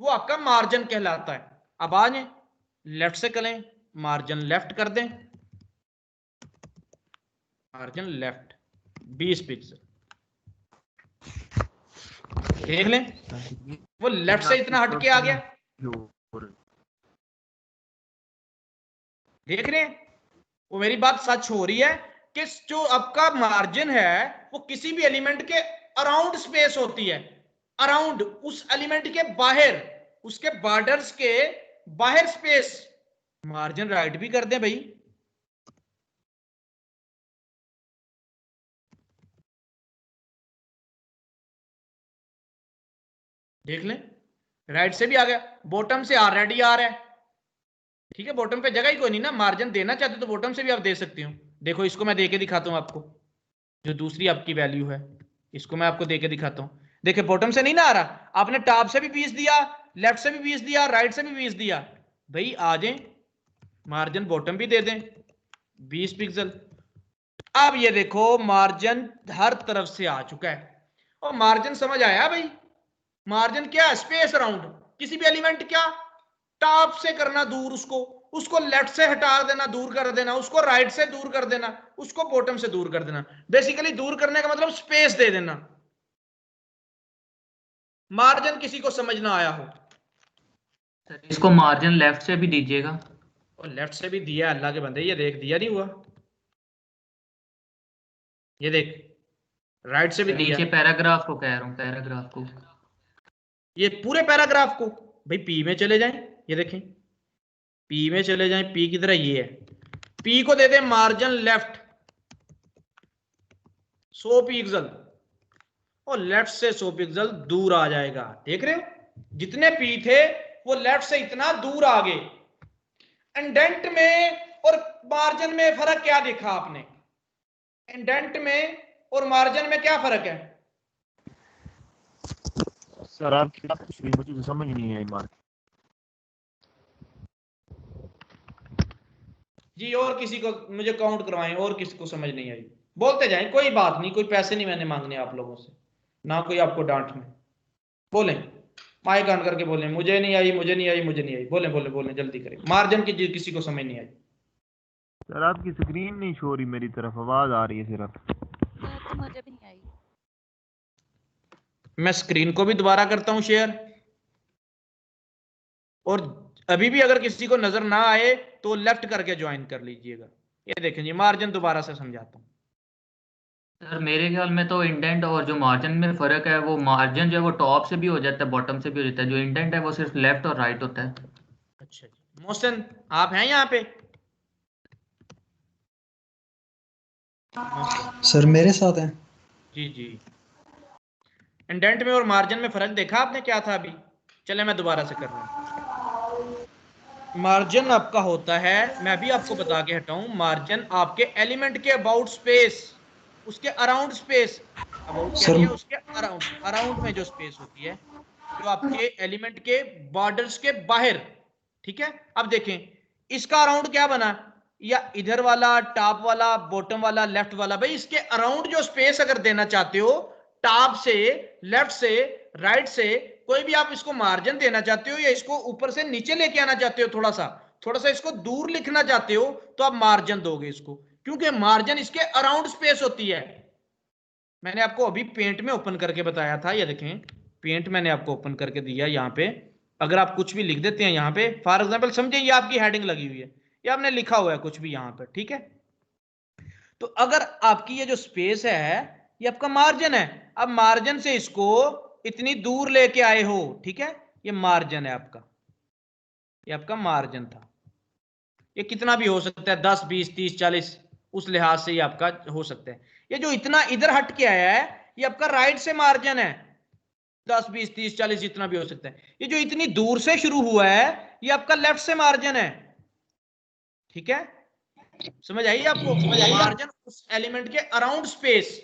वो आपका मार्जिन कहलाता है। अब आ जाए लेफ्ट से करें, मार्जिन लेफ्ट कर दें, मार्जिन लेफ्ट 20 पिक्सल, देख लें वो लेफ्ट से इतना हट के आ गया, देख रहे हैं वो मेरी बात सच हो रही है कि जो आपका मार्जिन है वो किसी भी एलिमेंट के अराउंड स्पेस होती है, अराउंड उस एलिमेंट के बाहर, उसके बॉर्डर्स के बाहर स्पेस। मार्जिन राइट भी कर दें भाई, देख लें राइट से भी आ गया, बॉटम से ऑलरेडी आ रहा है। ठीक है, बॉटम पे जगह ही कोई नहीं ना, मार्जिन देना चाहते तो बॉटम से भी आप दे सकते हो। देखो इसको मैं देके दिखाता हूं आपको, जो दूसरी आपकी वैल्यू है इसको मैं आपको देके दिखाता हूं। देखिए बॉटम से नहीं ना आ रहा, आपने टॉप से भी 20 दिया, लेफ्ट से भी 20 दिया, राइट से भी 20 दिया, भाई आ जाए मार्जिन बॉटम भी दे दें 20 पिक्सल। अब ये देखो मार्जिन हर तरफ से आ चुका है, और मार्जिन समझ आया भाई, मार्जिन क्या है, स्पेस अराउंड किसी भी एलिमेंट, क्या टॉप से करना दूर, उसको लेफ्ट से हटा देना, दूर कर देना, उसको राइट से दूर कर देना, उसको बॉटम से दूर कर देना। बेसिकली दूर करने का मतलब स्पेस दे देना। मार्जिन किसी को समझ ना आया हो, इसको मार्जिन लेफ्ट से भी दीजिएगा। और लेफ्ट से भी दिया अल्लाह के बंदे, ये देख दिया नहीं हुआ, ये देख राइट से भी दिया, नीचे पैराग्राफ को कह रहा हूँ, पैराग्राफ को, ये पूरे पैराग्राफ को। भाई पी में चले जाएं, ये देखें पी में चले जाएं, पी की तरह ये है, पी को दे दें मार्जिन लेफ्ट 100 पिक्सल, और लेफ्ट से 100 पिक्सल दूर आ जाएगा। देख रहे हो जितने पी थे वो लेफ्ट से इतना दूर आ गए। इंडेंट में और मार्जिन में फर्क क्या देखा आपने, इंडेंट में और मार्जिन में क्या फर्क है सर? आपकी बात मुझे तो समझ नहीं आई बात जी, और किसी को मुझे काउंट करवाएं, और किसी को समझ नहीं आई बोलते जाएं, कोई बात नहीं, कोई पैसे नहीं मैंने मांगने आप लोगों से, ना कोई आपको डांटने। बोलें माइक ऑन करके बोलें, मुझे नहीं आई, मुझे नहीं आई, मुझे नहीं आई, बोलें बोलें बोलें, जल्दी करें। मार्जिन की किसी को समझ नहीं आई। सर आपकी स्क्रीन नहीं शो रही मेरी तरफ, आवाज आ रही है सिर्फ। तो मुझे भी नहीं आई। मैं स्क्रीन को भी दोबारा करता हूं शेयर, और अभी भी अगर किसी को नजर ना आए तो लेफ्ट करके ज्वाइन कर लीजिएगा। ये देखें जी, मार्जिन दोबारा से समझाता हूं। सर मेरे ख्याल में तो इंडेंट और जो मार्जिन में फर्क है, वो मार्जिन जो है वो टॉप से भी हो जाता है, बॉटम से भी हो जाता है, जो इंडेंट है वो सिर्फ लेफ्ट और राइट होता है। अच्छा जी, मोहसिन आप हैं यहाँ पे? सर मेरे साथ हैं। जी जी, इंडेंट में और मार्जिन में फर्क देखा आपने क्या था अभी? चले मैं दोबारा से कर रहा हूं। मार्जिन आपका होता है, मैं भी आपको बता के हटाऊं, मार्जिन आपके एलिमेंट के अबाउट स्पेस, उसके अराउंड स्पेस, अबाउट क्या नहीं है, उसके अराउंड, अराउंड में जो स्पेस होती है, जो आपके एलिमेंट के बॉर्डर्स के बाहर। ठीक है, अब देखें इसका अराउंड क्या बना, या इधर वाला, टॉप वाला, बॉटम वाला, लेफ्ट वाला, भाई इसके अराउंड जो स्पेस अगर देना चाहते हो, टॉप से, लेफ्ट से, राइट से, कोई भी आप इसको मार्जिन देना चाहते हो, या इसको ऊपर से नीचे लेके आना चाहते हो, थोड़ा सा इसको दूर लिखना चाहते हो, तो आप मार्जिन दोगे इसको, क्योंकि मार्जिन इसके अराउंड स्पेस होती है। मैंने आपको अभी पेंट में ओपन करके बताया था, ये देखें पेंट मैंने आपको ओपन करके दिया। यहाँ पे अगर आप कुछ भी लिख देते हैं यहाँ पे, फॉर एग्जांपल समझे ये आपकी हेडिंग लगी हुई है, ये आपने लिखा हुआ है कुछ भी यहाँ पे, ठीक है। तो अगर आपकी ये जो स्पेस है ये आपका मार्जिन है, अब मार्जिन से इसको इतनी दूर लेके आए हो, ठीक है, ये मार्जिन है आपका, ये आपका मार्जिन था। ये कितना भी हो सकता है, 10 20 30 40, उस लिहाज से ये आपका हो सकता है। ये जो इतना इधर हट के आया है ये आपका राइट से मार्जिन है, 10 20 30 40 जितना भी हो सकता है। ये जो इतनी दूर से शुरू हुआ है ये आपका लेफ्ट से मार्जिन है, ठीक है। समझ आई आपको? मार्जिन उस एलिमेंट के अराउंड स्पेस,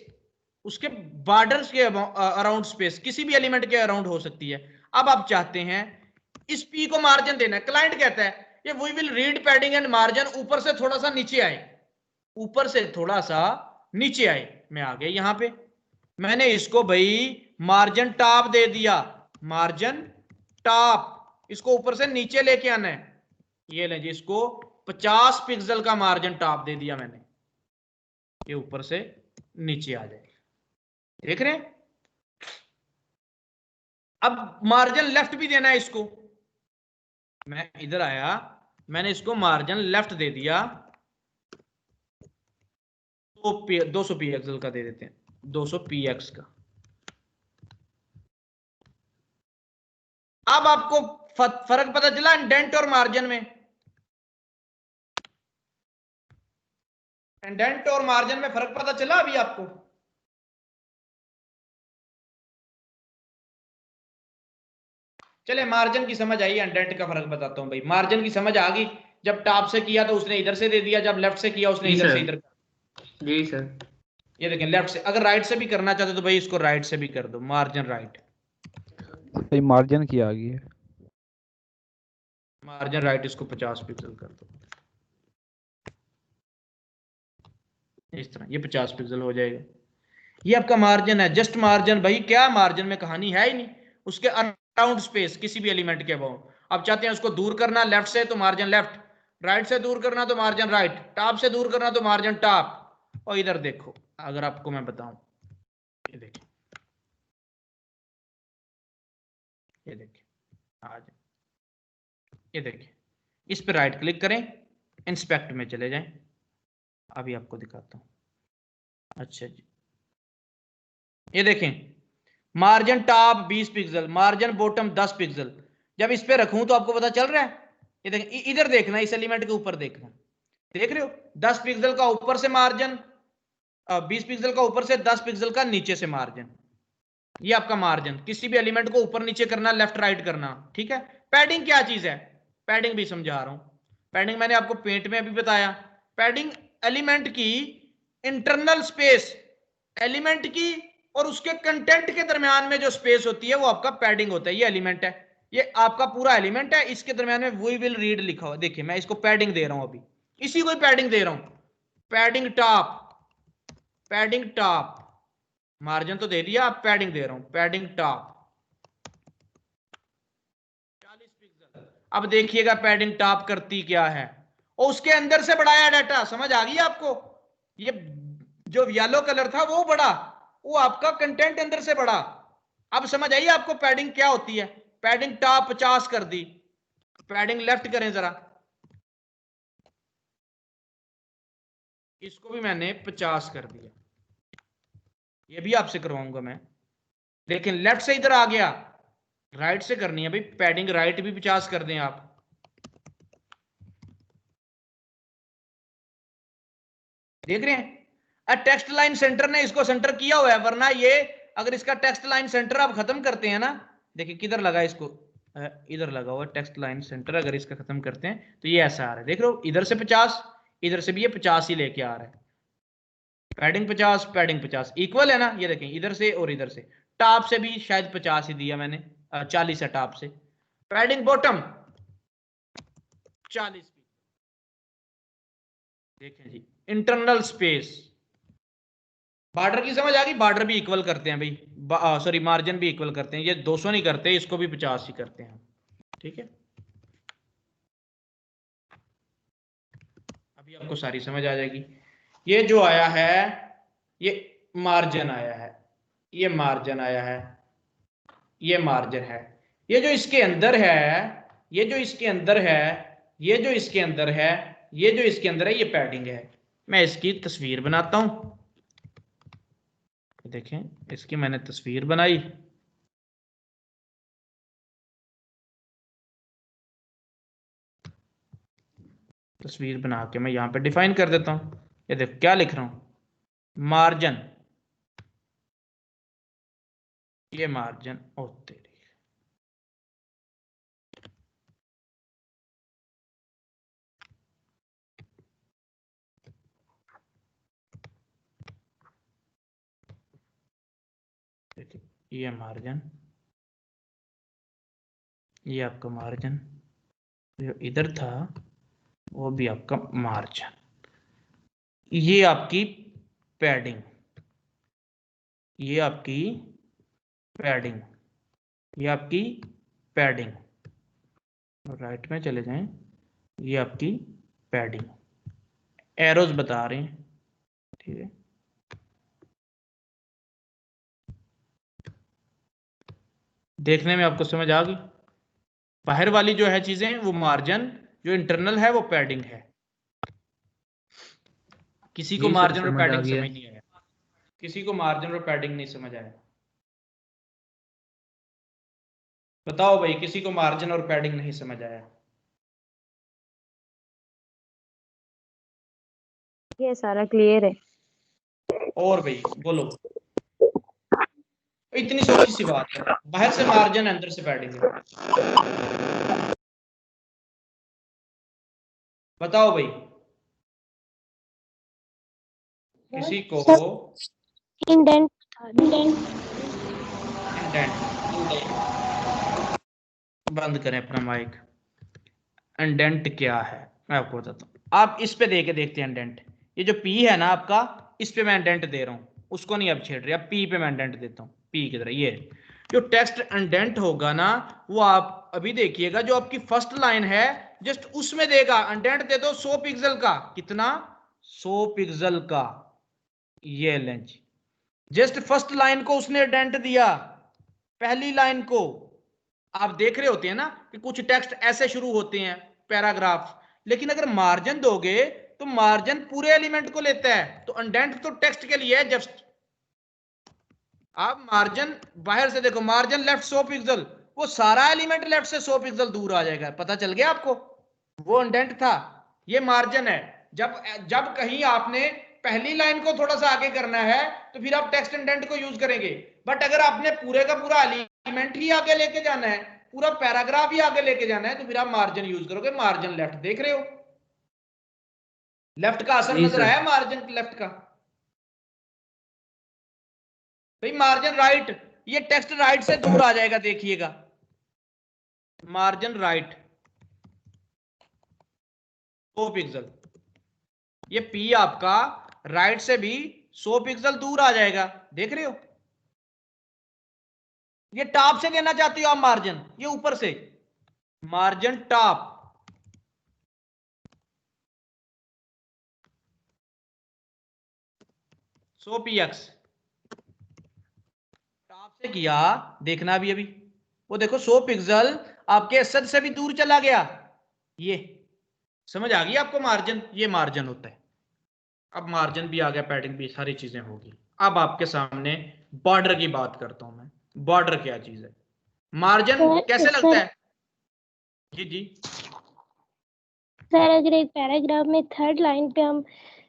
उसके बॉर्डर्स के अराउंड स्पेस, किसी भी एलिमेंट के अराउंड हो सकती है। अब आप चाहते हैं इस पी को मार्जिन देना है, क्लाइंट कहता है ये we will read padding and margin ऊपर से थोड़ा सा नीचे आए, ऊपर से थोड़ा सा नीचे आए। मैं आ गया यहां पे, मैंने इसको भाई मार्जिन टॉप दे दिया, मार्जिन टॉप, इसको ऊपर से नीचे लेके आना है। ये लें जी, इसको 50 पिक्सल का मार्जिन टॉप दे दिया मैंने, ये ऊपर से नीचे आ जाए, देख रहे हैं। अब मार्जिन लेफ्ट भी देना है इसको, मैं इधर आया, मैंने इसको मार्जिन लेफ्ट दे दिया, 200 px का दे देते हैं, 200 px का। अब आपको फर्क पता चला इंडेंट और मार्जिन में? इंडेंट और मार्जिन में फर्क पता चला अभी आपको? चले मार्जिन की समझ आई, इंडेंट का फर्क बताता हूं भाई। मार्जिन की समझ आ गई, जब टॉप से किया तो उसने इधर से दे दिया, जब लेफ्ट से किया उसने इधर से इधर। जी सर। ये देखें लेफ्ट से, अगर राइट से भी करना चाहते तो भाई इसको राइट से भी कर दो, मार्जिन राइट। भाई मार्जिन की आ गई है, मार्जिन राइट इसको 50 पिक्सल कर दो, इस तरह ये 50 पिक्सल हो जाएगा। ये आपका मार्जिन है, जस्ट मार्जिन। भाई क्या मार्जिन में कहानी है ही नहीं, उसके अराउंड स्पेस किसी भी एलिमेंट के अबाउट। आप चाहते हैं उसको दूर करना लेफ्ट से तो मार्जिन लेफ्ट, राइट से दूर करना तो मार्जिन राइट, टॉप से दूर करना तो मार्जिन टॉप। और इधर देखो, अगर आपको मैं बताऊं, ये देखिए, ये देखिए, आ जाए, ये देखिए, इस पे राइट क्लिक करें, इंस्पेक्ट में चले जाएं, अभी आपको दिखाता हूं। अच्छा जी, ये देखें margin top 20 pixel, margin bottom 10 pixel. जब इस पे रखूं तो आपको पता चल रहा है, ये देखें, इधर देखना, इस एलिमेंट के ऊपर देखना, देख रहे हो 10 पिक्सल का ऊपर से मार्जिन, 20 पिक्सल का ऊपर से, 10 पिक्सल का नीचे से मार्जिन। ये आपका मार्जिन, किसी भी एलिमेंट को ऊपर नीचे करना, लेफ्ट राइट करना, ठीक है। पैडिंग क्या चीज है, पैडिंग भी समझा रहा हूं। पैडिंग मैंने आपको पेंट में भी बताया, पैडिंग एलिमेंट की इंटरनल स्पेस, एलिमेंट की और उसके कंटेंट के दरमियान में जो स्पेस होती है वो आपका पैडिंग होता है। ये एलिमेंट है, ये आपका पूरा एलिमेंट है, इसके दरमियान में वी विल रीड लिखा हुआ। देखिए मैं इसको पैडिंग दे रहा हूं, अभी इसी को पैडिंग दे रहा हूं, padding top, padding top, margin तो दे दिया, अब पैडिंग दे रहा हूं, पैडिंग टॉप 40 पिक्सल। अब देखिएगा पैडिंग टॉप करती क्या है, और उसके अंदर से बढ़ाया डाटा, समझ आ गई आपको? ये जो येलो कलर था वो बड़ा, वो आपका कंटेंट अंदर से बड़ा। अब समझ आई आपको पैडिंग क्या होती है? पैडिंग टॉप 50 कर दी, पैडिंग लेफ्ट करें जरा, इसको भी मैंने 50 कर दिया, ये भी आपसे करवाऊंगा मैं। लेकिन लेफ्ट से इधर आ गया, राइट से करनी है भाई, पैडिंग राइट भी 50 कर दें आप। देख रहे हैं, टेक्स्ट लाइन सेंटर ने इसको सेंटर किया हुआ है, वरना ये अगर इसका टेक्स्ट लाइन सेंटर आप खत्म करते हैं ना, देखिए किधर लगा इसको, इधर लगा हुआ टेक्स्ट लाइन सेंटर, अगर इसका खत्म करते हैं तो ये ऐसा आ रहा है, देख लो इधर से 50, इधर से भी ये 50 ही लेके आ रहा है। पैडिंग 50, पैडिंग 50 इक्वल है ना, ये देखें इधर से और इधर से, टॉप से भी शायद 50 ही दिया मैंने, 40 है टॉप से। पैडिंग बॉटम 40, देखें जी इंटरनल स्पेस। बॉर्डर की समझ आ गई, बॉर्डर भी इक्वल करते हैं भाई, सॉरी मार्जिन भी इक्वल करते हैं, ये 200 नहीं करते, इसको भी 50 ही करते हैं, ठीक है। अभी आपको सारी समझ आ जाएगी। ये जो आया है ये मार्जिन आया है, ये मार्जिन आया है, ये मार्जिन है। ये जो इसके अंदर है, ये जो इसके अंदर है, ये जो इसके अंदर है, ये जो इसके अंदर है, ये पैडिंग है। मैं इसकी तस्वीर बनाता हूं, देखें इसकी मैंने तस्वीर बनाई। तस्वीर बना के मैं यहां पे डिफाइन कर देता हूं। ये देखो क्या लिख रहा हूं, मार्जिन, ये मार्जिन होते देखिए, ये मार्जिन, ये आपका मार्जिन, जो इधर था वो भी आपका मार्जिन, ये आपकी पैडिंग, ये आपकी पैडिंग, ये आपकी पैडिंग, राइट में चले जाएं, ये आपकी पैडिंग, एरोज बता रहे हैं, ठीक है। देखने में आपको समझ आ गई? बाहर वाली जो है चीजें वो मार्जिन, जो इंटरनल है वो पैडिंग है। किसी को जी सर, मार्जिन और समझ आ पैडिंग गया। समझ नहीं आया? किसी को मार्जिन और पैडिंग नहीं समझ आया? बताओ भाई, किसी को मार्जिन और पैडिंग नहीं समझ आया? ये सारा क्लियर है। और भाई बोलो, इतनी सोची सी बात है, बाहर से मार्जिन अंदर से पैडिंग है। बताओ भाई, किसी को इंडेंट बंद करें अपना माइक। इंडेंट क्या है मैं आपको बताता हूँ। आप इस पे दे के देखते हैं इंडेंट। ये जो पी है ना आपका, इस पे मैं इंडेंट दे रहा हूँ, उसको नहीं अब छेड़ रहे, अब पी पे मैं इंडेंट देता हूँ। पी की तरह ये जो टेक्स्ट इंडेंट होगा ना, वो आप अभी देखिएगा, जो आपकी फर्स्ट लाइन है जस्ट उसमें देगा इंडेंट दे दो 100 पिक्सल का। कितना? 100 पिक्सल का। ये लेंज जस्ट फर्स्ट लाइन को उसने इंडेंट दिया, पहली लाइन को। आप देख रहे होते हैं ना कि कुछ टेक्स्ट ऐसे शुरू होते हैं पैराग्राफ, लेकिन अगर मार्जिन दोगे तो मार्जिन पूरे एलिमेंट को लेता है, तो इंडेंट तो टेक्स्ट के लिए है जस्ट। आप मार्जिन बाहर से देखो, मार्जिन लेफ्ट 100 पिक्सल, वो सारा एलिमेंट लेफ्ट से 100 पिक्सल दूर आ जाएगा। पता चल गया आपको? वो इंडेंट था, ये मार्जिन है। जब जब कहीं आपने पहली लाइन को थोड़ा सा आगे करना है तो फिर आप टेक्स्ट इंडेंट को यूज करेंगे, बट अगर आपने पूरे का पूरा एलिमेंट ही आगे लेके जाना है, पूरा पैराग्राफ ही आगे लेके जाना है, तो फिर आप मार्जिन यूज करोगे। मार्जिन लेफ्ट देख रहे हो, लेफ्ट का असर जी नजर सर। आया मार्जिन लेफ्ट का? भाई मार्जिन राइट, ये टेक्स्ट राइट से दूर आ जाएगा, देखिएगा मार्जिन राइट 100 पिक्सल, ये पी आपका राइट से भी 100 पिक्सल दूर आ जाएगा, देख रहे हो? ये टॉप से देना चाहते हो आप मार्जिन, ये ऊपर से मार्जिन टॉप, सो पी एक्स टॉप से किया, देखना भी अभी वो देखो 100 पिक्सल आपके असद से भी दूर चला गया। ये समझ आ गई आपको? मार्जिन, ये मार्जिन होता है। अब मार्जिन भी आ गया, पैडिंग भी, सारी चीजें होगी। अब आपके सामने बॉर्डर की बात करता हूं मैं। बॉर्डर क्या चीज है? मार्जिन कैसे लगता है? जी जी सर, अगर एक पैराग्राफ में थर्ड लाइन पे हम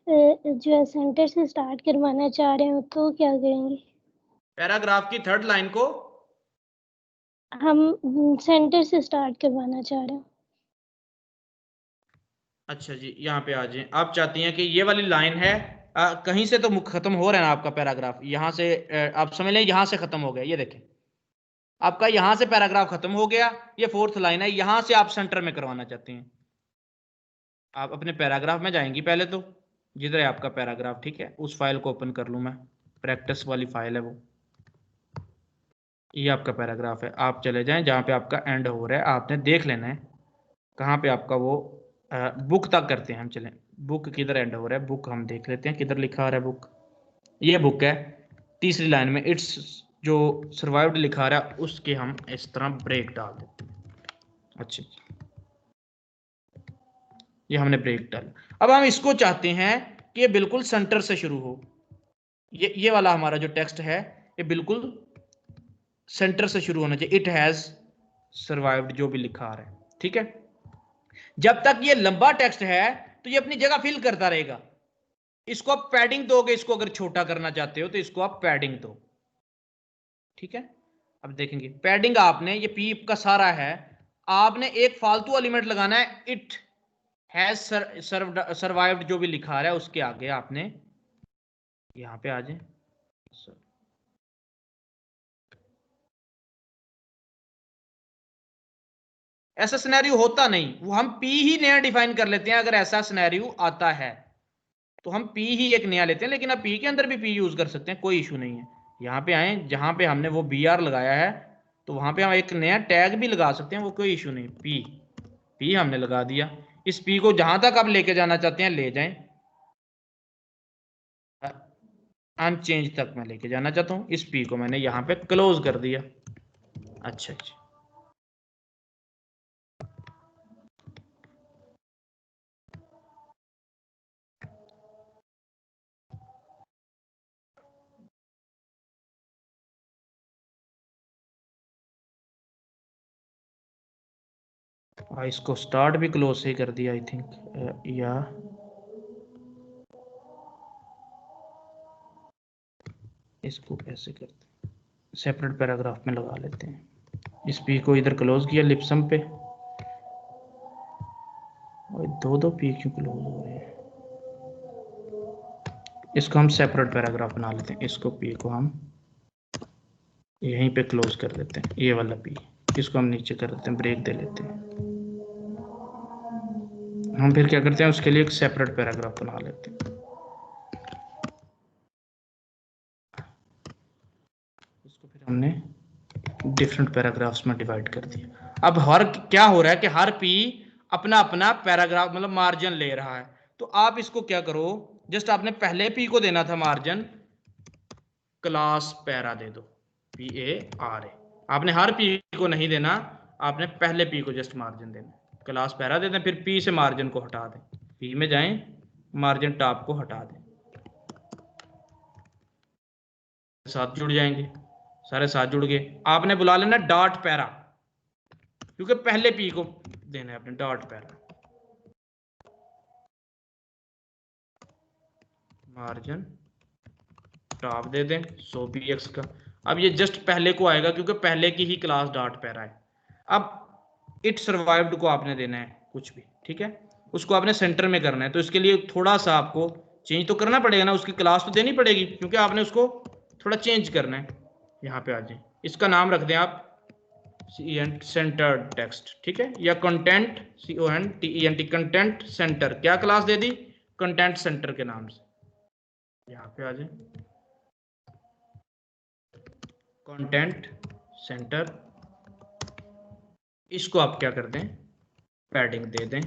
जो है सेंटर से स्टार्ट करवाना चाह रहे हो तो क्या करेंगे? पैराग्राफ की थर्ड लाइन को हम सेंटर से स्टार्ट करवाना चाह रहे हैं। अच्छा जी, यहाँ पे आ जाए। आप चाहती हैं कि ये वाली लाइन है, कहीं से तो खत्म हो रहा है ना आपका पैराग्राफ, यहाँ से आप समझ लें यहाँ से खत्म हो गया। ये देखें आपका यहाँ से पैराग्राफ खत्म हो गया, ये फोर्थ लाइन है, यहाँ से आप सेंटर में करवाना चाहते हैं। आप अपने पैराग्राफ में जाएंगी पहले तो, जिधर है आपका पैराग्राफ, ठीक है? उस फाइल को ओपन कर लूँ मैं, प्रैक्टिस वाली फाइल है वो, ये आपका पैराग्राफ है। आप चले जाएं जहाँ पे आपका एंड हो रहा है, आपने देख लेना है कहाँ पे आपका वो बुक तक करते हैं हम। चलें बुक किधर एंड हो रहा है, बुक हम देख लेते हैं किधर लिखा आ रहा है बुक। ये बुक है, तीसरी लाइन में इट्स जो सर्वाइव्ड लिखा रहा है उसके हम इस तरह ब्रेक डाल देते हैं। अच्छा, ये हमने ब्रेक डाला। अब हम इसको चाहते हैं कि ये बिल्कुल सेंटर से शुरू हो। ये वाला हमारा जो टेक्स्ट है ये बिल्कुल सेंटर से शुरू होना चाहिए। इट हैज सर्वाइव्ड जो भी लिखा आ रहा है, ठीक है। जब तक ये लंबा टेक्स्ट है तो ये अपनी जगह फिल करता रहेगा। इसको आप पैडिंग दोगे, इसको अगर छोटा करना चाहते हो तो इसको आप पैडिंग दो, ठीक है। अब देखेंगे पैडिंग आपने, ये पी का सारा है, आपने एक फालतू एलिमेंट लगाना है। इट हैज सर्वाइव्ड जो भी लिखा रहा है उसके आगे आपने यहां पे आ जाए। ऐसा सिनेरियो होता नहीं, वो हम पी ही नया डिफाइन कर लेते हैं। अगर ऐसा सिनेरियो आता है तो हम पी ही एक नया लेते हैं, लेकिन आप पी के अंदर भी पी यूज कर सकते हैं, कोई इशू नहीं है। यहाँ पे आए, जहां पे हमने वो बी आर लगाया है तो वहां पे हम एक नया टैग भी लगा सकते हैं, वो कोई इशू नहीं। पी हमने लगा दिया। इस पी को जहां तक आप लेके जाना चाहते हैं ले जाएं। अनचेंज तक मैं लेके जाना चाहता हूं। इस पी को मैंने यहाँ पे क्लोज कर दिया। अच्छा अच्छा, इसको स्टार्ट भी क्लोज से ही कर दिया आई थिंक, या इसको कैसे करते हैं, सेपरेट पैराग्राफ में लगा लेते हैं। इस पी को इधर क्लोज किया लिप्सम पे, और दो पी क्यों क्लोज हो रहे हैं। इसको हम सेपरेट पैराग्राफ बना लेते हैं। इसको पी को हम यहीं पे क्लोज कर देते हैं, ये वाला पी। इसको हम नीचे कर देते हैं, ब्रेक दे लेते हैं। हम फिर क्या करते हैं, उसके लिए एक सेपरेट पैराग्राफ बना लेते हैं। इसको फिर हमने डिफरेंट पैराग्राफ्स में डिवाइड कर दिया। अब हर क्या हो रहा है कि हर पी अपना अपना पैराग्राफ मतलब मार्जिन ले रहा है। तो आप इसको क्या करो, जस्ट आपने पहले पी को देना था मार्जिन, क्लास पैरा दे दो, PARA। आपने हर पी को नहीं देना, आपने पहले पी को जस्ट मार्जिन देना, क्लास पैरा दे दें, फिर पी से मार्जिन को हटा दें, पी में जाएं, मार्जिन टॉप को हटा दें, साथ जुड़ जाएंगे, सारे साथ जुड़ गए। आपने बुला लेना डॉट पैरा, क्योंकि पहले पी को देना है अपने, डॉट पैरा मार्जिन टॉप दे दें 100 px का। अब ये जस्ट पहले को आएगा क्योंकि पहले की ही क्लास डॉट पैरा है। अब इट सर्वाइव्ड को आपने देना है कुछ भी, ठीक है, उसको आपने सेंटर में करना है। तो इसके लिए थोड़ा सा आपको चेंज तो करना पड़ेगा ना, उसकी क्लास तो देनी पड़ेगी, क्योंकि आपने उसको थोड़ा चेंज करना है। यहाँ पे आ जाए, इसका नाम रख दें आप सेंटर्ड टेक्स्ट, ठीक है, या कंटेंट CONTENT कंटेंट सेंटर। क्या क्लास दे दी, कंटेंट सेंटर के नाम से। यहाँ पे आ जाए, कंटेंट सेंटर, इसको आप क्या कर दें, पैडिंग दे दें,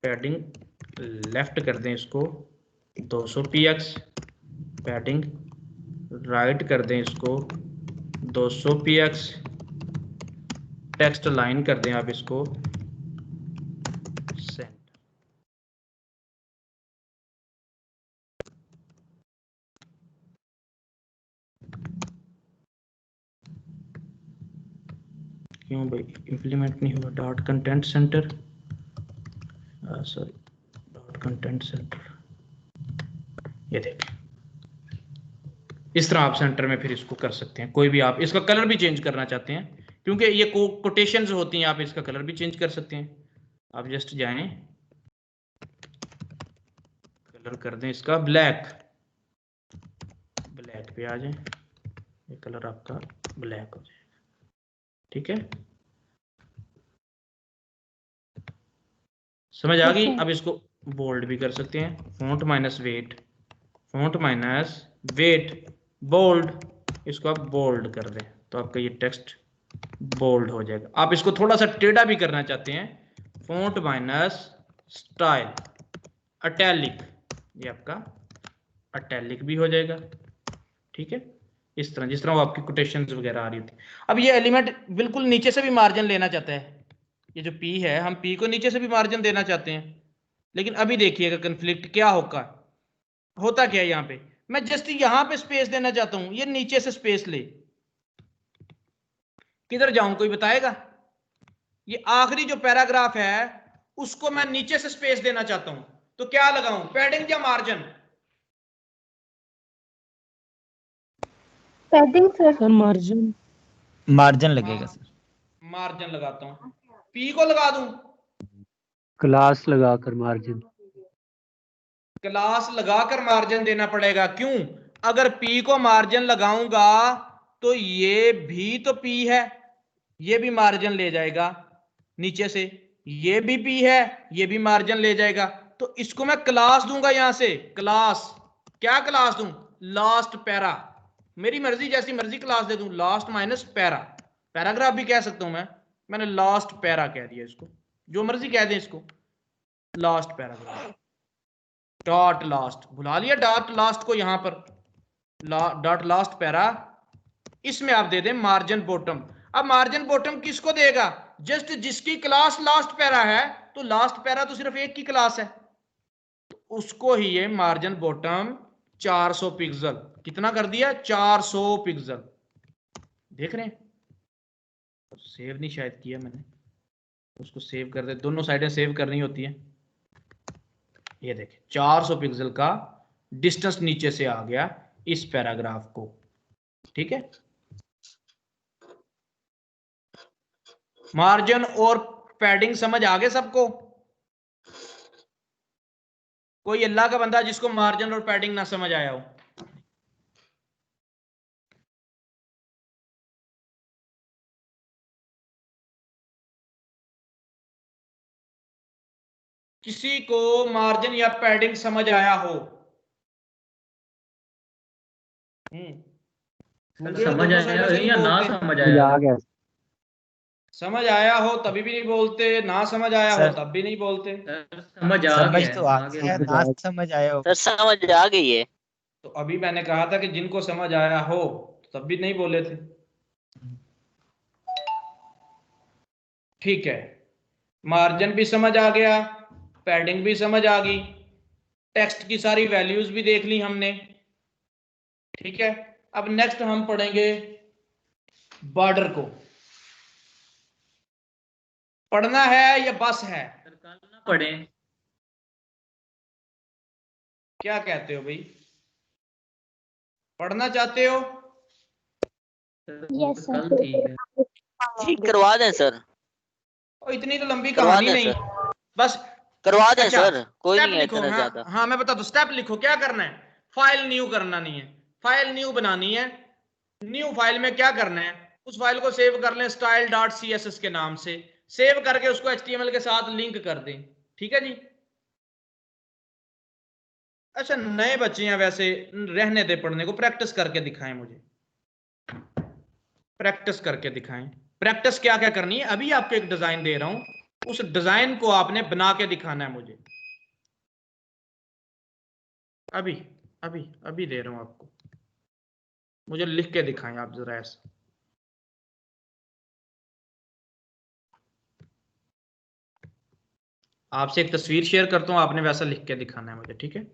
पैडिंग लेफ्ट कर दें इसको 200 px, पैडिंग राइट कर दें इसको 200 px, टेक्स्ट लाइन कर दें आप इसको सेंटर। क्यों भाई इंप्लीमेंट नहीं हुआ, dot content centre, sorry dot content centre, ये देखिए इस तरह आप सेंटर में फिर इसको कर सकते हैं। कोई भी आप इसका कलर भी चेंज करना चाहते हैं, क्योंकि ये कोटेशंस होती हैं, आप इसका कलर भी चेंज कर सकते हैं। आप जस्ट जाएं, कलर कर दें इसका ब्लैक, ब्लैक पे आ जाएं, ये कलर आपका ब्लैक हो जाएगा, ठीक है, समझ आ गई। अब इसको बोल्ड भी कर सकते हैं, font minus weight, font minus weight bold, इसको आप बोल्ड कर दें तो आपका ये टेक्स्ट बोल्ड हो जाएगा। आप इसको थोड़ा सा टेढ़ा भी करना चाहते हैं, फॉन्ट माइनस स्टाइल अटैलिक, ये आपका अटैलिक भी हो जाएगा। ठीक है, इस तरह जिस तरह वो आपकी कोटेशंस वगैरह आ रही होती है। अब ये एलिमेंट बिल्कुल नीचे से भी मार्जिन लेना चाहता है, ये जो P है, हम P को नीचे से भी मार्जिन देना चाहते हैं, लेकिन अभी देखिएगा कन्फ्लिक्ट क्या होता क्या है। यहाँ पे मैं जस्ट यहाँ पे स्पेस देना चाहता हूँ, ये नीचे से स्पेस ले, किधर जाऊं कोई बताएगा? ये आखिरी जो पैराग्राफ है उसको मैं नीचे से स्पेस देना चाहता हूं, तो क्या लगाऊं, पैडिंग या मार्जिन? Padding sir. मार्जिन लगेगा सर। मार्जिन लगाता हूं, पी को लगा दूं, क्लास लगाकर मार्जिन। क्लास लगाकर मार्जिन देना पड़ेगा। क्यों? अगर पी को मार्जिन लगाऊंगा तो ये भी तो पी है, ये भी मार्जिन ले जाएगा नीचे से, ये भी पी है, ये भी मार्जिन ले जाएगा। तो इसको मैं क्लास दूंगा यहां से, क्लास, क्या क्लास दूं? लास्ट पैरा, मेरी मर्जी, जैसी मर्जी क्लास दे दूं, लास्ट माइनस पैरा, पैराग्राफ भी कह सकता हूं मैंने लास्ट पैरा कह दिया, इसको जो मर्जी कह दें इसको, लास्ट पैराग्राफ, डॉट लास्ट, भुला लिया डॉट लास्ट को यहां पर, डॉट लास्ट पैरा, इसमें आप दे दें मार्जिन बॉटम। अब मार्जिन बॉटम किसको देगा? जस्ट जिसकी क्लास लास्ट पैरा है, तो लास्ट पैरा तो सिर्फ एक की क्लास है, तो उसको ही ये मार्जिन बॉटम 400 पिक्सल, कितना कर दिया? 400 पिक्सल। देख रहे हैं, सेव नहीं शायद किया मैंने, उसको सेव कर दे, दोनों साइडें सेव करनी होती है। ये देखें 400 पिक्सल का डिस्टेंस नीचे से आ गया इस पैराग्राफ को, ठीक है। मार्जिन और पैडिंग समझ आ गए सबको? कोई अल्लाह का बंदा जिसको मार्जिन और पैडिंग ना समझ आया हो? किसी को मार्जिन या पैडिंग समझ आया हो? समझ आया या ना समझ आया? समझ आया हो तभी भी नहीं बोलते, ना समझ आया हो तब भी नहीं बोलते। समझ आ गया, तो आ गया, ना समझ आया हो सर समझ आ गई है। तो अभी मैंने कहा था कि जिनको समझ आया हो तब भी नहीं बोले थे। ठीक है, मार्जिन भी समझ आ गया, पैडिंग भी समझ आ गई, टेक्स्ट की सारी वैल्यूज भी देख ली हमने, ठीक है। अब नेक्स्ट हम पढ़ेंगे बॉर्डर को। पढ़ना है या बस है? पढ़े, क्या कहते हो भाई, पढ़ना चाहते हो? Yes sir. ठीक करवा दें सर। और इतनी तो लंबी कहानी नहीं, बस करवा दें अच्छा, सर, कोई नहीं है इतना हाँ, ज्यादा। हाँ मैं बता दूं, स्टेप लिखो। क्या करना है? फाइल न्यू करना नहीं है, फाइल न्यू बनानी है। न्यू फाइल में क्या करना है? उस फाइल को सेव कर लें style.css के नाम से, सेव करके उसको HTML के साथ लिंक कर दें, ठीक है जी। अच्छा, नए बच्चे हैं वैसे, रहने दे पढ़ने को, प्रैक्टिस करके दिखाएं मुझे, प्रैक्टिस करके दिखाएं। प्रैक्टिस क्या क्या करनी है? अभी आपको एक डिजाइन दे रहा हूं, उस डिजाइन को आपने बना के दिखाना है मुझे। अभी अभी अभी दे रहा हूं आपको, मुझे लिख के दिखाएं आप जरा ऐसा। आपसे एक तस्वीर शेयर करता हूं, आपने वैसा लिख के दिखाना है मुझे, ठीक है।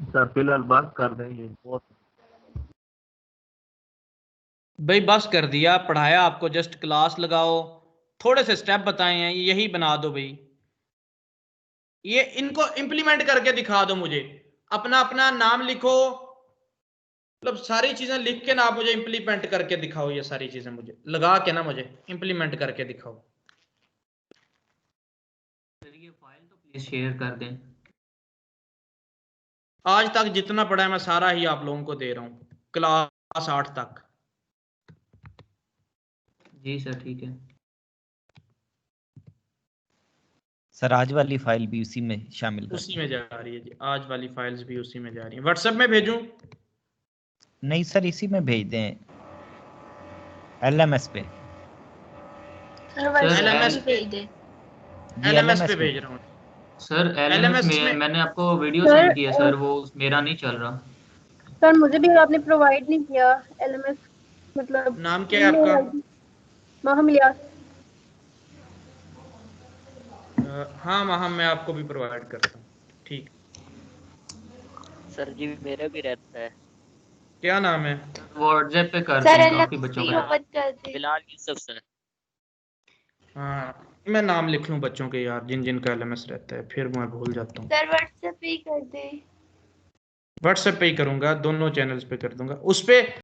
सर फिलहाल बस कर देंगे, बहुत भाई बस कर दिया, पढ़ाया आपको, जस्ट क्लास लगाओ, थोड़े से स्टेप बताए हैं, यही बना दो भाई। ये इनको इंप्लीमेंट करके दिखा दो मुझे। अपना अपना नाम लिखो, मतलब सारी चीजें लिख के ना आप मुझे इम्प्लीमेंट करके दिखाओ, ये सारी चीजें मुझे लगा के ना मुझे इम्प्लीमेंट करके दिखाओ। सर ये फाइल तो प्लीज शेयर कर दें। आज तक जितना पढ़ा है मैं सारा ही आप लोगों को दे रहा हूँ, क्लास 8 तक। जी सर ठीक है। सर आज वाली फाइल भी उसी में शामिल कर उसी में जा रही है जी, आज वाली फाइल्स भी उसी में जा रही हैं। व्हाट्सएप में भेजूं? नहीं सर इसी में भेज दें, LMS पे। LMS पे जी LMS पे भेज रहा हूँ सर LMS LMS में में मैंने आपको वीडियो सर, सेंड किया सर, वो मेरा नहीं चल रहा। सर मुझे भी आपने प्रोवाइड नहीं किया LMS, मतलब नाम क्या है आपका? माहम इलियास। हाँ माहम, मैं आपको भी प्रोवाइड करता हूँ। ठीक, सर जी मेरा भी रहता है। क्या नाम है? व्हाट्सएप पे कर सर दें, LMS काफी बच्चों भी का। ओपन कर दे। बिलाल यूसुफ सर। हाँ मैं नाम लिख लूँ बच्चों के यार, जिन जिन का LMS रहता है, फिर मैं भूल जाता हूँ। सर व्हाट्सएप पे ही कर दे। व्हाट्सएप पे ही करूंगा, दोनों चैनल्स पे कर दूंगा। उस पे